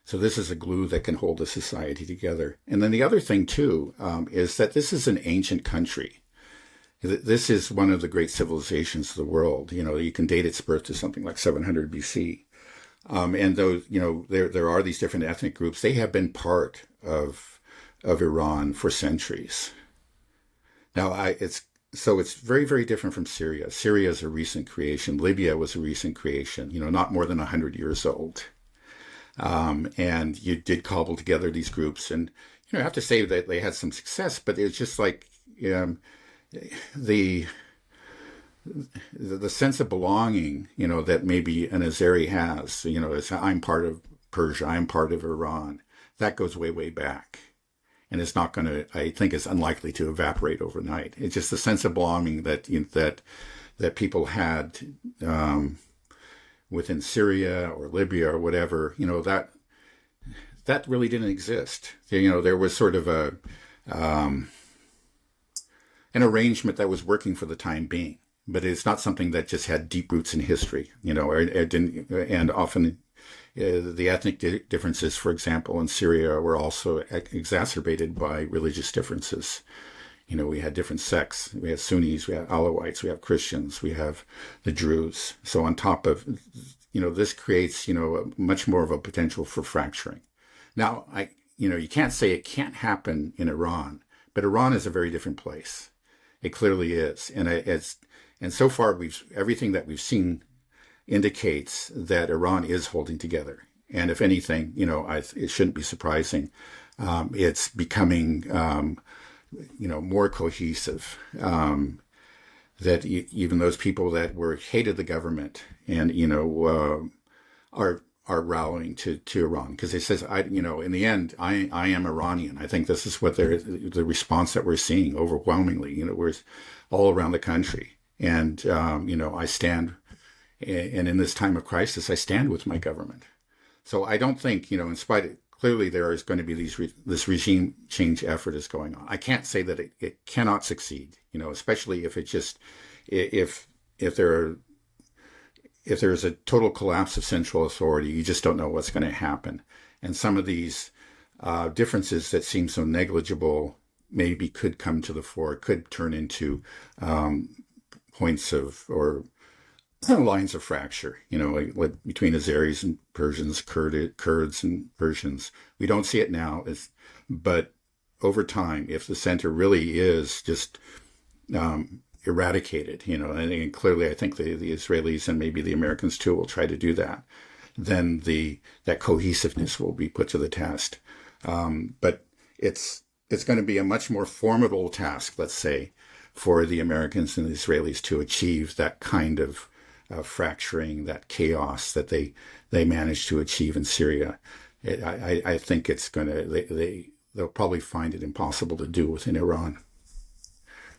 So this is a glue that can hold the society together. And then the other thing, too, is that this is an ancient country. This is one of the great civilizations of the world. You can date its birth to something like 700 BC. And though, there are these different ethnic groups, they have been part of Iran for centuries. Now, it's very, very different from Syria. Syria is a recent creation. Libya was a recent creation, not more than 100 years old. And you did cobble together these groups, and I have to say that they had some success, but it's just like the sense of belonging, that maybe an Azeri has, is I'm part of Persia, I'm part of Iran. That goes way, way back. And it's not going to, I think it's unlikely to evaporate overnight. It's just the sense of belonging that people had within Syria or Libya or whatever, that really didn't exist. There was sort of an arrangement that was working for the time being, but it's not something that just had deep roots in history, or it didn't, and often the ethnic differences, for example, in Syria were also exacerbated by religious differences. We had different sects. We had Sunnis, we had Alawites, we have Christians, we have the Druze. So on top of, this creates, much more of a potential for fracturing. Now, you can't say it can't happen in Iran, but Iran is a very different place. It clearly is. And so far, everything that we've seen indicates that Iran is holding together. And if anything, it shouldn't be surprising. It's becoming, more cohesive. That even those people that hated the government and, are rallying to Iran, because it says, in the end, I am Iranian. I think this is what the response that we're seeing overwhelmingly, we're all around the country. And, I stand, and in this time of crisis, I stand with my government. So I don't think, in spite of, clearly there is going to be this regime change effort is going on. I can't say that it cannot succeed, especially if if there's a total collapse of central authority, you just don't know what's going to happen. And some of these differences that seem so negligible maybe could come to the fore, could turn into points of, or lines of fracture, like between Azeris and Persians, Kurds and Persians. We don't see it now, but over time, if the center really is just eradicated, and clearly I think the Israelis and maybe the Americans too will try to do that, then that cohesiveness will be put to the test. But it's going to be a much more formidable task, let's say, for the Americans and the Israelis to achieve that kind of fracturing, that chaos that they managed to achieve in Syria. I think it's going to, they'll probably find it impossible to do within Iran.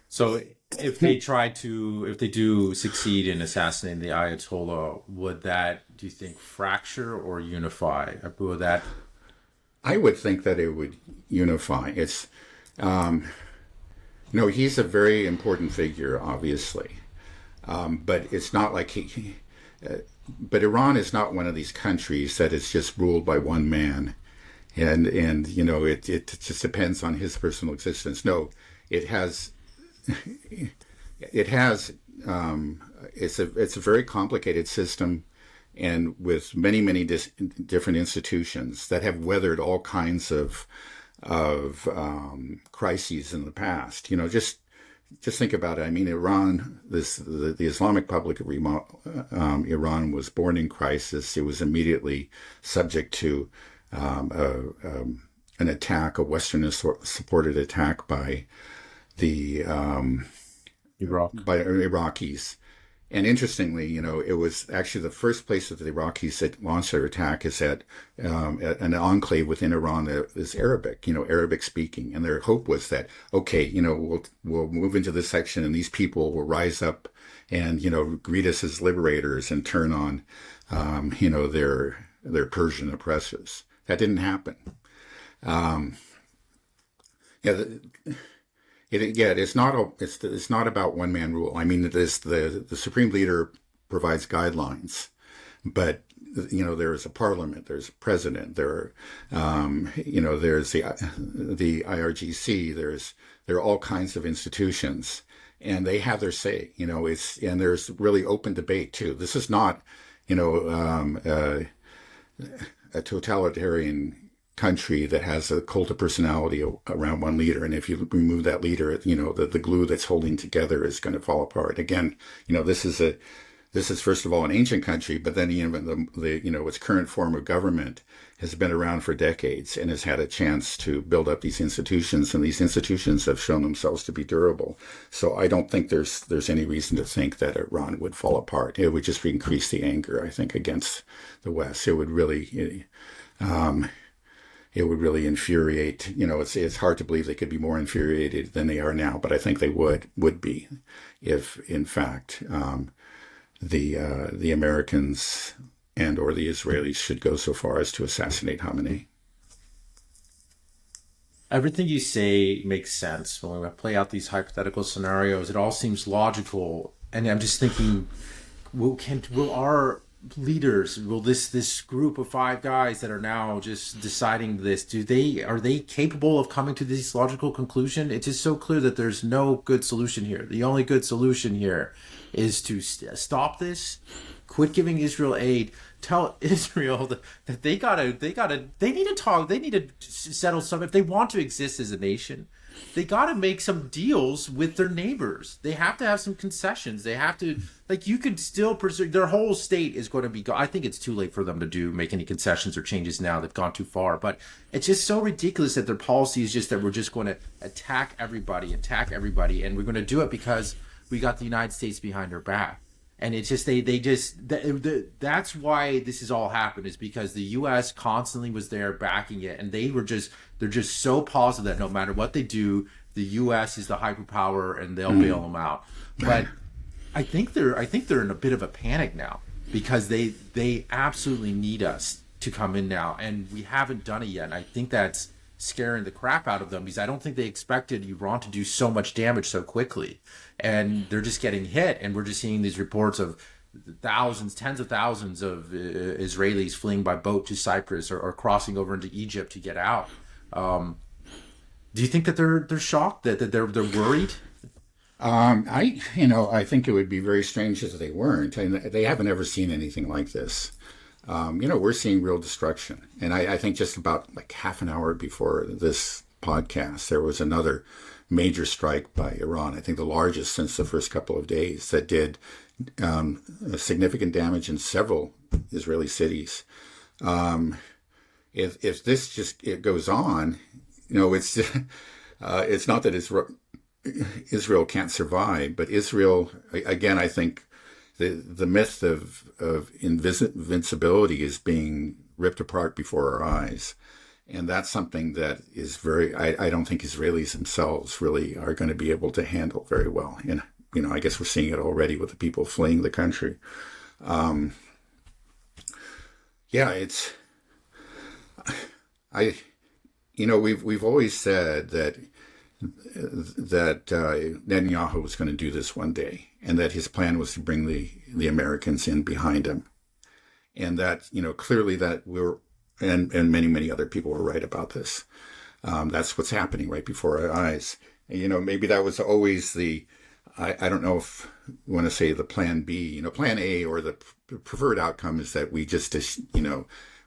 So if they do succeed in assassinating the Ayatollah, would that, do you think, fracture or unify? Would that? I would think that it would unify. It's, he's a very important figure, obviously. But it's not like but Iran is not one of these countries that is just ruled by one man. And it just depends on his personal existence. No, it's a very complicated system. and with many, many different institutions that have weathered all kinds of crises in the past. Just think about it. I mean, Iran, the Islamic Republic of Iran was born in crisis. It was immediately subject to an attack, a Western-supported attack by the by Iraqis. And interestingly, it was actually the first place that the Iraqis had launched their attack is at an enclave within Iran that is Arabic, Arabic speaking. And their hope was that, okay, we'll move into this section and these people will rise up and, greet us as liberators and turn on, their Persian oppressors. That didn't happen. It's not about one man rule. I mean, the supreme leader provides guidelines, but there is a parliament, there's a president, there's the IRGC, there are all kinds of institutions, and they have their say. And there's really open debate too. This is not a totalitarian country that has a cult of personality around one leader. And if you remove that leader, the glue that's holding together is going to fall apart. Again, this is first of all an ancient country, but then even its current form of government has been around for decades and has had a chance to build up these institutions, and these institutions have shown themselves to be durable. So I don't think there's any reason to think that Iran would fall apart. It would just increase the anger, I think, against the West. It would really infuriate. It's hard to believe they could be more infuriated than they are now, but I think they would be if, in fact, the Americans and or the Israelis should go so far as to assassinate Khamenei. Everything you say makes sense. When we play out these hypothetical scenarios, it all seems logical. And I'm just thinking, will our leaders, will this group of 5 guys that are now just deciding this, are they capable of coming to this logical conclusion? It's just so clear that there's no good solution here. The only good solution here is to stop this, quit giving Israel aid, tell Israel that they need to talk, they need to settle some, if they want to exist as a nation. They got to make some deals with their neighbors. They have to have some concessions. They have to, you could still pursue, their whole state is going to be, I think it's too late for them to make any concessions or changes now. They've gone too far. But it's just so ridiculous that their policy is just that we're just going to attack everybody. And we're going to do it because we got the United States behind our back. And it's just, that's why this has all happened, is because the U.S. constantly was there backing it. And they're just so positive that no matter what they do, the U.S. is the hyperpower and they'll bail them out. But I think they're in a bit of a panic now, because they absolutely need us to come in now. And we haven't done it yet. And I think that's scaring the crap out of them, because I don't think they expected Iran to do so much damage so quickly. And they're just getting hit, and we're just seeing these reports of thousands, tens of thousands of Israelis fleeing by boat to Cyprus or crossing over into Egypt to get out. Do you think that they're shocked, that they're worried? I think it would be very strange if they weren't. And they haven't ever seen anything like this. We're seeing real destruction. And I think just about half an hour before this podcast, there was another major strike by Iran, I think the largest since the first couple of days, that did significant damage in several Israeli cities. If this it goes on, it's not that Israel can't survive, but Israel, again, I think the myth of invincibility is being ripped apart before our eyes. And that's something that is I don't think Israelis themselves really are going to be able to handle very well. And, I guess we're seeing it already with the people fleeing the country. We've always said that Netanyahu was going to do this one day, and that his plan was to bring the Americans in behind him. And that, clearly that and many, many other people were right about this. That's what's happening right before our eyes. And, maybe that was always the I don't know if you want to say the plan B, plan A or the preferred outcome is that we just,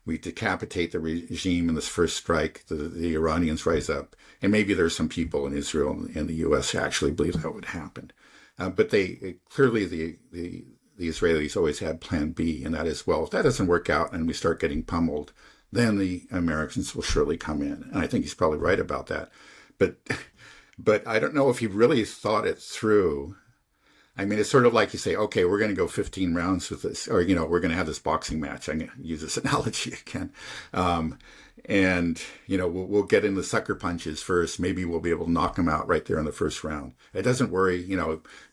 we decapitate the regime in this first strike, the Iranians rise up. And maybe there's some people in Israel and the U.S. who actually believe that would happen. But clearly the Israelis always had plan B, and that is, well, if that doesn't work out and we start getting pummeled, then the Americans will surely come in. And I think he's probably right about that. But I don't know if he really thought it through. I mean, it's sort of like you say, okay, we're going to go 15 rounds with this, or, we're going to have this boxing match. I'm going to use this analogy again. And, we'll get in the sucker punches first. Maybe we'll be able to knock him out right there in the first round. It doesn't worry,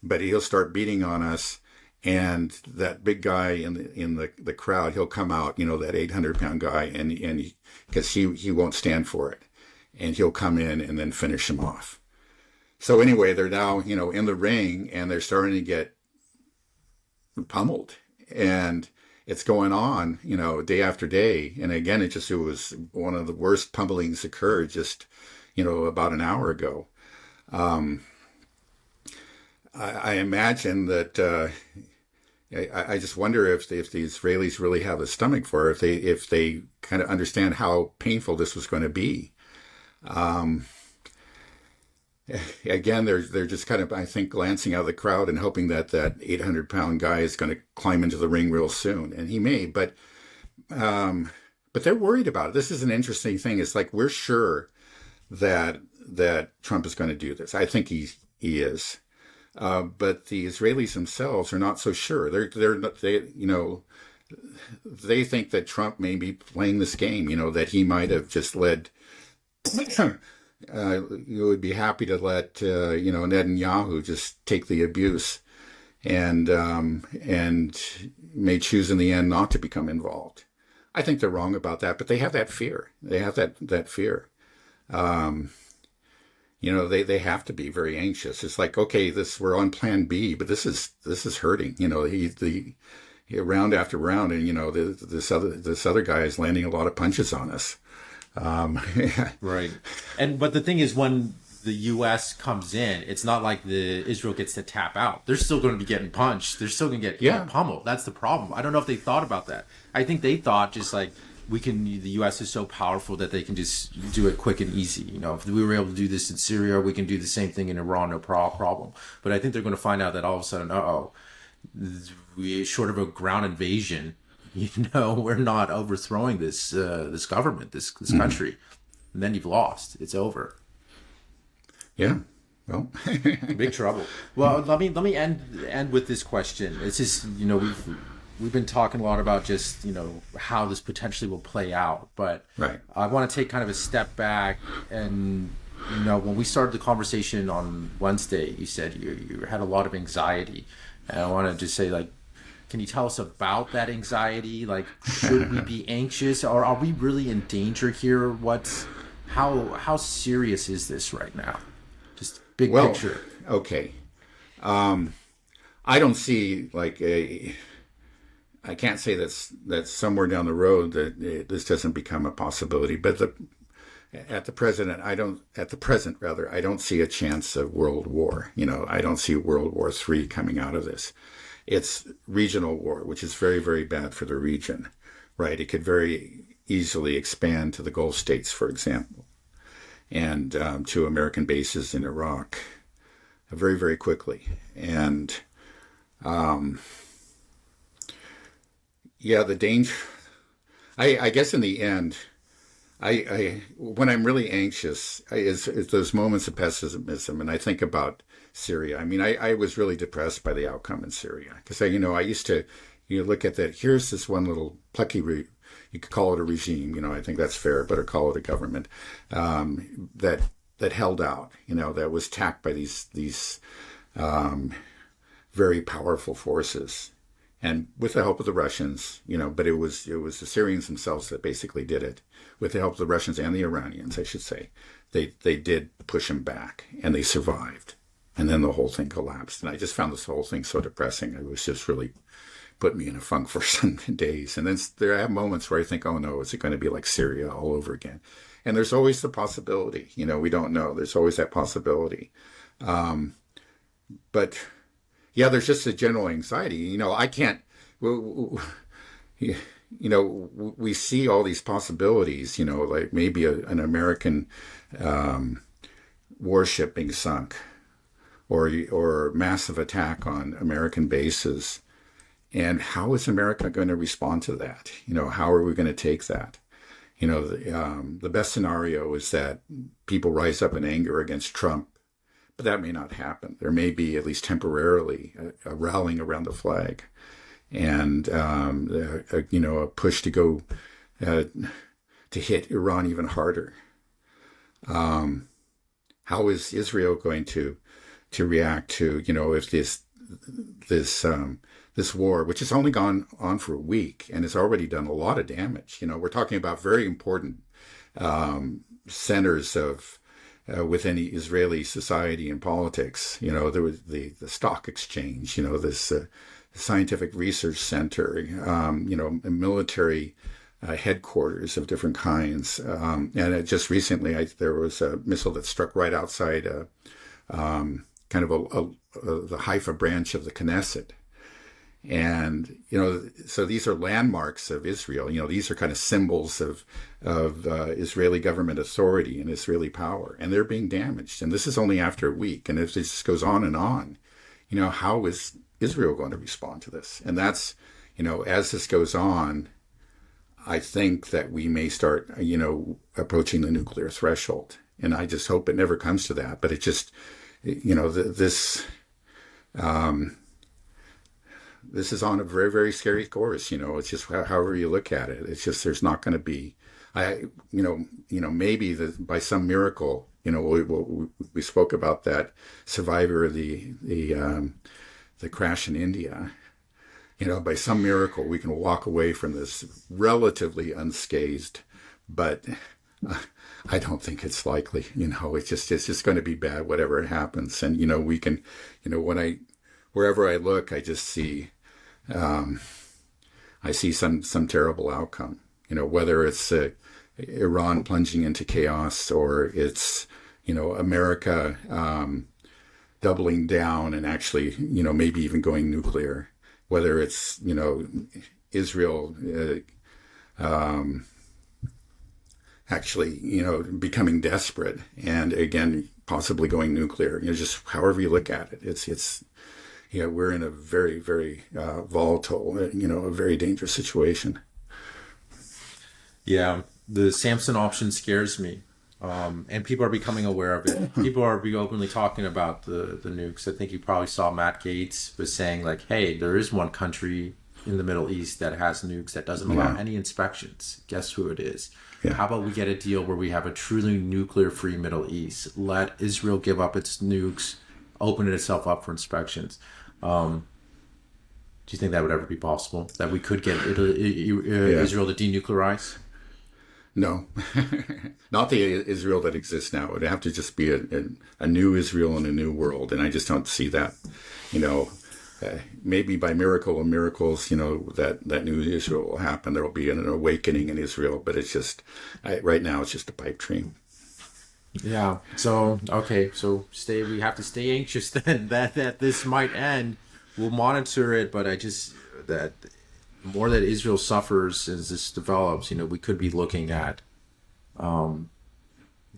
but he'll start beating on us. And that big guy in the crowd, he'll come out, that 800-pound guy, and because he won't stand for it. And he'll come in and then finish him off. So anyway, they're now, in the ring, and they're starting to get pummeled. And it's going on, day after day. And again, it was one of the worst pummelings occurred just, about an hour ago. I imagine that I just wonder if the Israelis really have a stomach for it, if they kind of understand how painful this was going to be. Again, they're just kind of, I think, glancing out of the crowd and hoping that 800-pound guy is going to climb into the ring real soon, and he may. But they're worried about it. This is an interesting thing. It's like we're sure that Trump is going to do this. I think he is, but the Israelis themselves are not so sure. They think that Trump may be playing this game. That he might have just led. You would be happy to let Netanyahu just take the abuse, and may choose in the end not to become involved. I think they're wrong about that, but they have that fear. They have that fear. They have to be very anxious. It's like, okay, we're on plan B, but this is hurting. Round after round, and this other guy is landing a lot of punches on us. Right. But the thing is, when the U.S. comes in, it's not like Israel gets to tap out. They're still going to be getting punched. They're still going to get pummeled. That's the problem. I don't know if they thought about that. I think they thought just like the U.S. is so powerful that they can just do it quick and easy. If we were able to do this in Syria, we can do the same thing in Iran, no problem. But I think they're going to find out that all of a sudden, we short of a ground invasion, we're not overthrowing this government, this country, and then you've lost. It's over. Yeah. Well, big trouble. Well, let me end with this question. It's just we've been talking a lot about just how this potentially will play out, but right. I want to take kind of a step back and when we started the conversation on Wednesday, you said you had a lot of anxiety, and I want to just say can you tell us about that anxiety? Should we be anxious, or are we really in danger here? How serious is this right now? Just big picture. Okay. I don't see I can't say that somewhere down the road that this doesn't become a possibility, but at the present, I don't see a chance of world war. I don't see World War III coming out of this. It's regional war, which is very, very bad for the region, right? It could very easily expand to the Gulf states, for example, and to American bases in Iraq very, very quickly. And the danger, I guess in the end, when I'm really anxious is those moments of pessimism, and I think about Syria. I mean, I was really depressed by the outcome in Syria because I used to look at that. Here's this one little plucky, you could call it a regime. I think that's fair, better call it a government that held out. That was attacked by these very powerful forces. And with the help of the Russians, but it was the Syrians themselves that basically did it. With the help of the Russians and the Iranians, I should say, they did push them back, and they survived. And then the whole thing collapsed. And I just found this whole thing so depressing. It was just really put me in a funk for some days. And then there are moments where I think, oh no, is it going to be like Syria all over again? And there's always the possibility. We don't know. There's always that possibility. but yeah, there's just a general anxiety. I can't. We see all these possibilities. Like maybe an American warship being sunk, or massive attack on American bases. And how is America going to respond to that? How are we going to take that? The best scenario is that people rise up in anger against Trump, but that may not happen. There may be, at least temporarily, a rallying around the flag, and a push to go to hit Iran even harder. How is Israel going to react to if this war, which has only gone on for a week and has already done a lot of damage? We're talking about very important centers of within Israeli society and politics. There was the stock exchange. This scientific research center. Military headquarters of different kinds. And just recently, there was a missile that struck right outside kind of the Haifa branch of the Knesset. And, so these are landmarks of Israel. These are kind of symbols of Israeli government authority and Israeli power, and they're being damaged. And this is only after a week. And if this just goes on, how is Israel going to respond to this? And that's, as this goes on, I think that we may start, approaching the nuclear threshold. And I just hope it never comes to that. But it just, this is on a very, very scary course. It's just however you look at it. It's just there's not going to be, maybe by some miracle, we spoke about that survivor of the crash in India. By some miracle, we can walk away from this relatively unscathed, but I don't think it's likely. It's just going to be bad, whatever it happens. And, we can, wherever I look, I just see, I see some terrible outcome, whether it's Iran plunging into chaos, or it's, America doubling down and actually, maybe even going nuclear, whether it's, Israel actually, becoming desperate and again, possibly going nuclear, just however you look at it. It's we're in a very, very volatile, a very dangerous situation. Yeah, the Samson option scares me. And people are becoming aware of it. People are openly talking about the nukes. I think you probably saw Matt Gaetz was saying like, hey, there is one country in the Middle East that has nukes that doesn't allow any inspections. Guess who it is? Yeah. How about we get a deal where we have a truly nuclear-free Middle East? Let Israel give up its nukes, open itself up for inspections. Do you think that would ever be possible? That we could get Israel to denuclearize? No, not the Israel that exists now. It would have to just be a new Israel in a new world. And I just don't see that, maybe by miracle of miracles, that new Israel will happen. There will be an awakening in Israel, but it's just, right now, it's just a pipe dream. Yeah. So, okay. So we have to stay anxious then that this might end. We'll monitor it, but that more that Israel suffers as this develops, we could be looking at the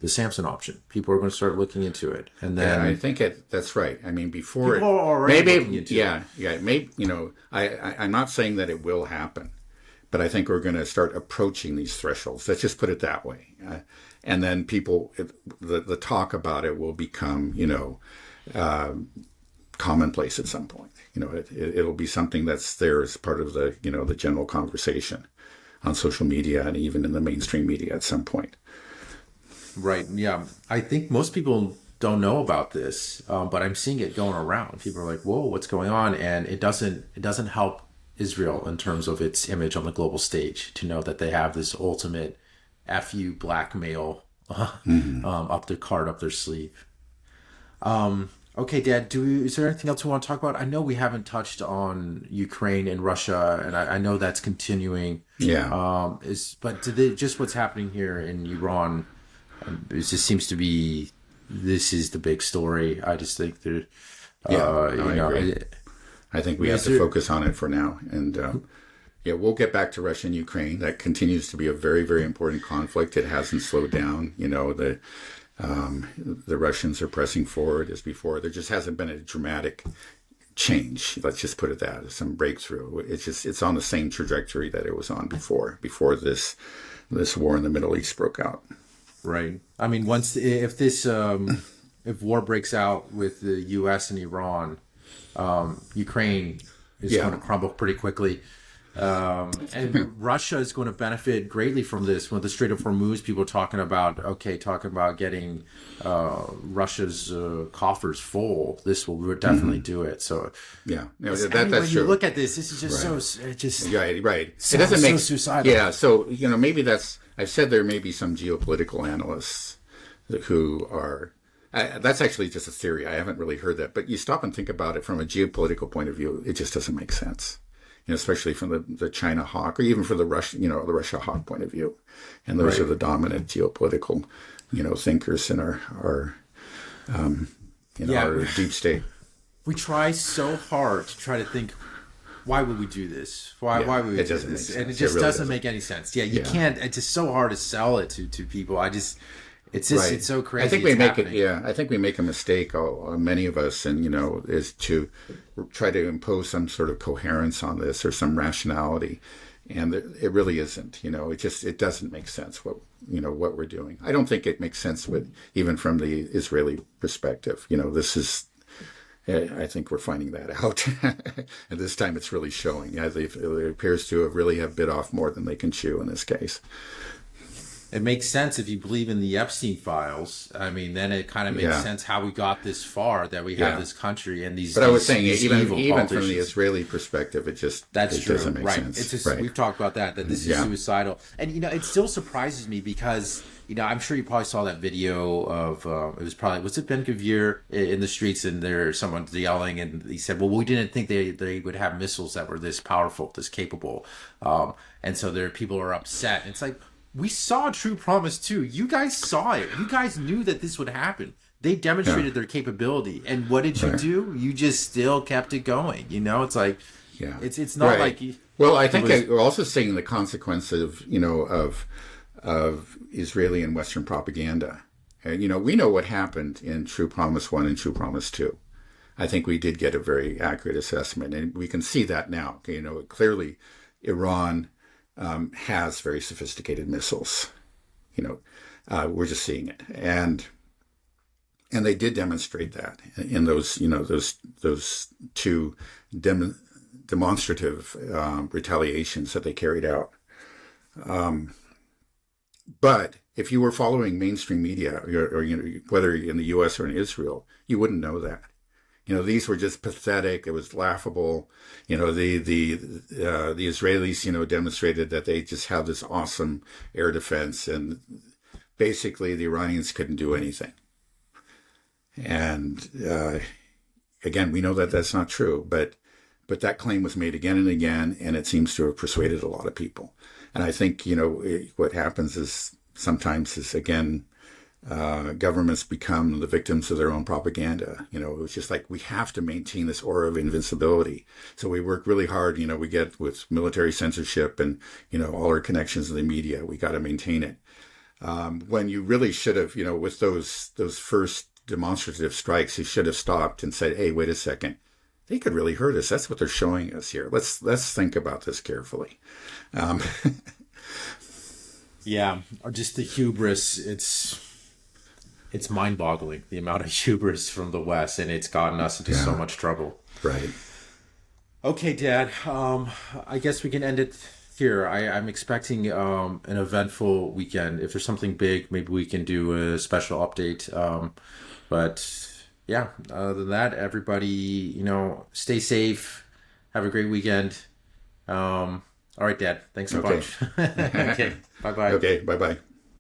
Samson option. People are going to start looking into it, and then I think that's right. I mean, before people are already looking into it. Maybe I'm not saying that it will happen, but I think we're going to start approaching these thresholds. Let's just put it that way, and then people, the talk about it will become, commonplace at some point. It'll be something that's there as part of the, the general conversation on social media and even in the mainstream media at some point. Right. Yeah. I think most people don't know about this, but I'm seeing it going around. People are like, whoa, what's going on? And it doesn't help Israel in terms of its image on the global stage to know that they have this ultimate FU blackmail up their sleeve. Okay, Dad, is there anything else we want to talk about? I know we haven't touched on Ukraine and Russia, and I know that's continuing. Yeah. But just what's happening here in Iran, it just seems to be, this is the big story. I just think Yeah, no, I agree. I think we have to focus on it for now. And yeah, we'll get back to Russia and Ukraine. That continues to be a very, very important conflict. It hasn't slowed down. The Russians are pressing forward as before. There just hasn't been a dramatic change. Let's just put it that, some breakthrough. It's on the same trajectory that it was on before this war in the Middle East broke out. Right. I mean, if war breaks out with the U.S. and Iran, Ukraine is going to crumble pretty quickly. And Russia is going to benefit greatly from this. When the Strait of Hormuz, people talking about getting Russia's coffers full. This will definitely do it. So that's when true. you look at this is just right. It doesn't make suicidal. Yeah. So maybe I've said there may be some geopolitical analysts who are. That's actually just a theory. I haven't really heard that, but you stop and think about it from a geopolitical point of view. It just doesn't make sense. Especially from the China hawk, or even from the Russia hawk point of view, and those are the dominant geopolitical, thinkers in our deep state. We try so hard to try to think, why would we do this? Why would we do this? And it just really doesn't make any sense. Yeah, you can't. It's just so hard to sell it to people. It's so crazy. I think I think we make a mistake, many of us, and is to try to impose some sort of coherence on this or some rationality, and it really isn't. It doesn't make sense what we're doing. I don't think it makes sense even from the Israeli perspective. This is. I think we're finding that out, and this time it's really showing. It appears to have bit off more than they can chew in this case. It makes sense if you believe in the Epstein files. I mean, then it kind of makes sense how we got this far, that we have this country and these. But I was saying, even from the Israeli perspective, that's true. Doesn't make sense. It's just, we've talked about that this is suicidal, and it still surprises me because I'm sure you probably saw that video of was it Ben Gvir in the streets, and there's someone yelling, and he said, well, we didn't think they would have missiles that were this powerful, this capable, and so people are upset. And it's like, we saw True Promise too. You guys saw it. You guys knew that this would happen. They demonstrated their capability. And what did you do? You just still kept it going. It's like, it's not like... Well, I think we're also seeing the consequence of Israeli and Western propaganda. And, we know what happened in True Promise 1 and True Promise 2. I think we did get a very accurate assessment. And we can see that now. Clearly, Iran... has very sophisticated missiles. We're just seeing it, and they did demonstrate that in those two demonstrative retaliations that they carried out. But if you were following mainstream media, or whether in the U.S. or in Israel, you wouldn't know that. These were just pathetic. It was laughable. The Israelis, demonstrated that they just have this awesome air defense, and basically the Iranians couldn't do anything. And again, we know that that's not true, but that claim was made again and again, and it seems to have persuaded a lot of people. And I think, what happens is sometimes again, governments become the victims of their own propaganda. It's just like, we have to maintain this aura of invincibility. So we work really hard. We get with military censorship and, all our connections to the media, we got to maintain it. When you really should have, with those first demonstrative strikes, you should have stopped and said, hey, wait a second. They could really hurt us. That's what they're showing us here. Let's think about this carefully. Yeah, or just the hubris. It's mind-boggling, the amount of hubris from the West, and it's gotten us into so much trouble. Right. Okay, Dad. I guess we can end it here. I'm expecting an eventful weekend. If there's something big, maybe we can do a special update. But yeah, other than that, everybody, stay safe. Have a great weekend. All right, Dad. Thanks a bunch. Okay. Bye-bye. Okay. Bye-bye.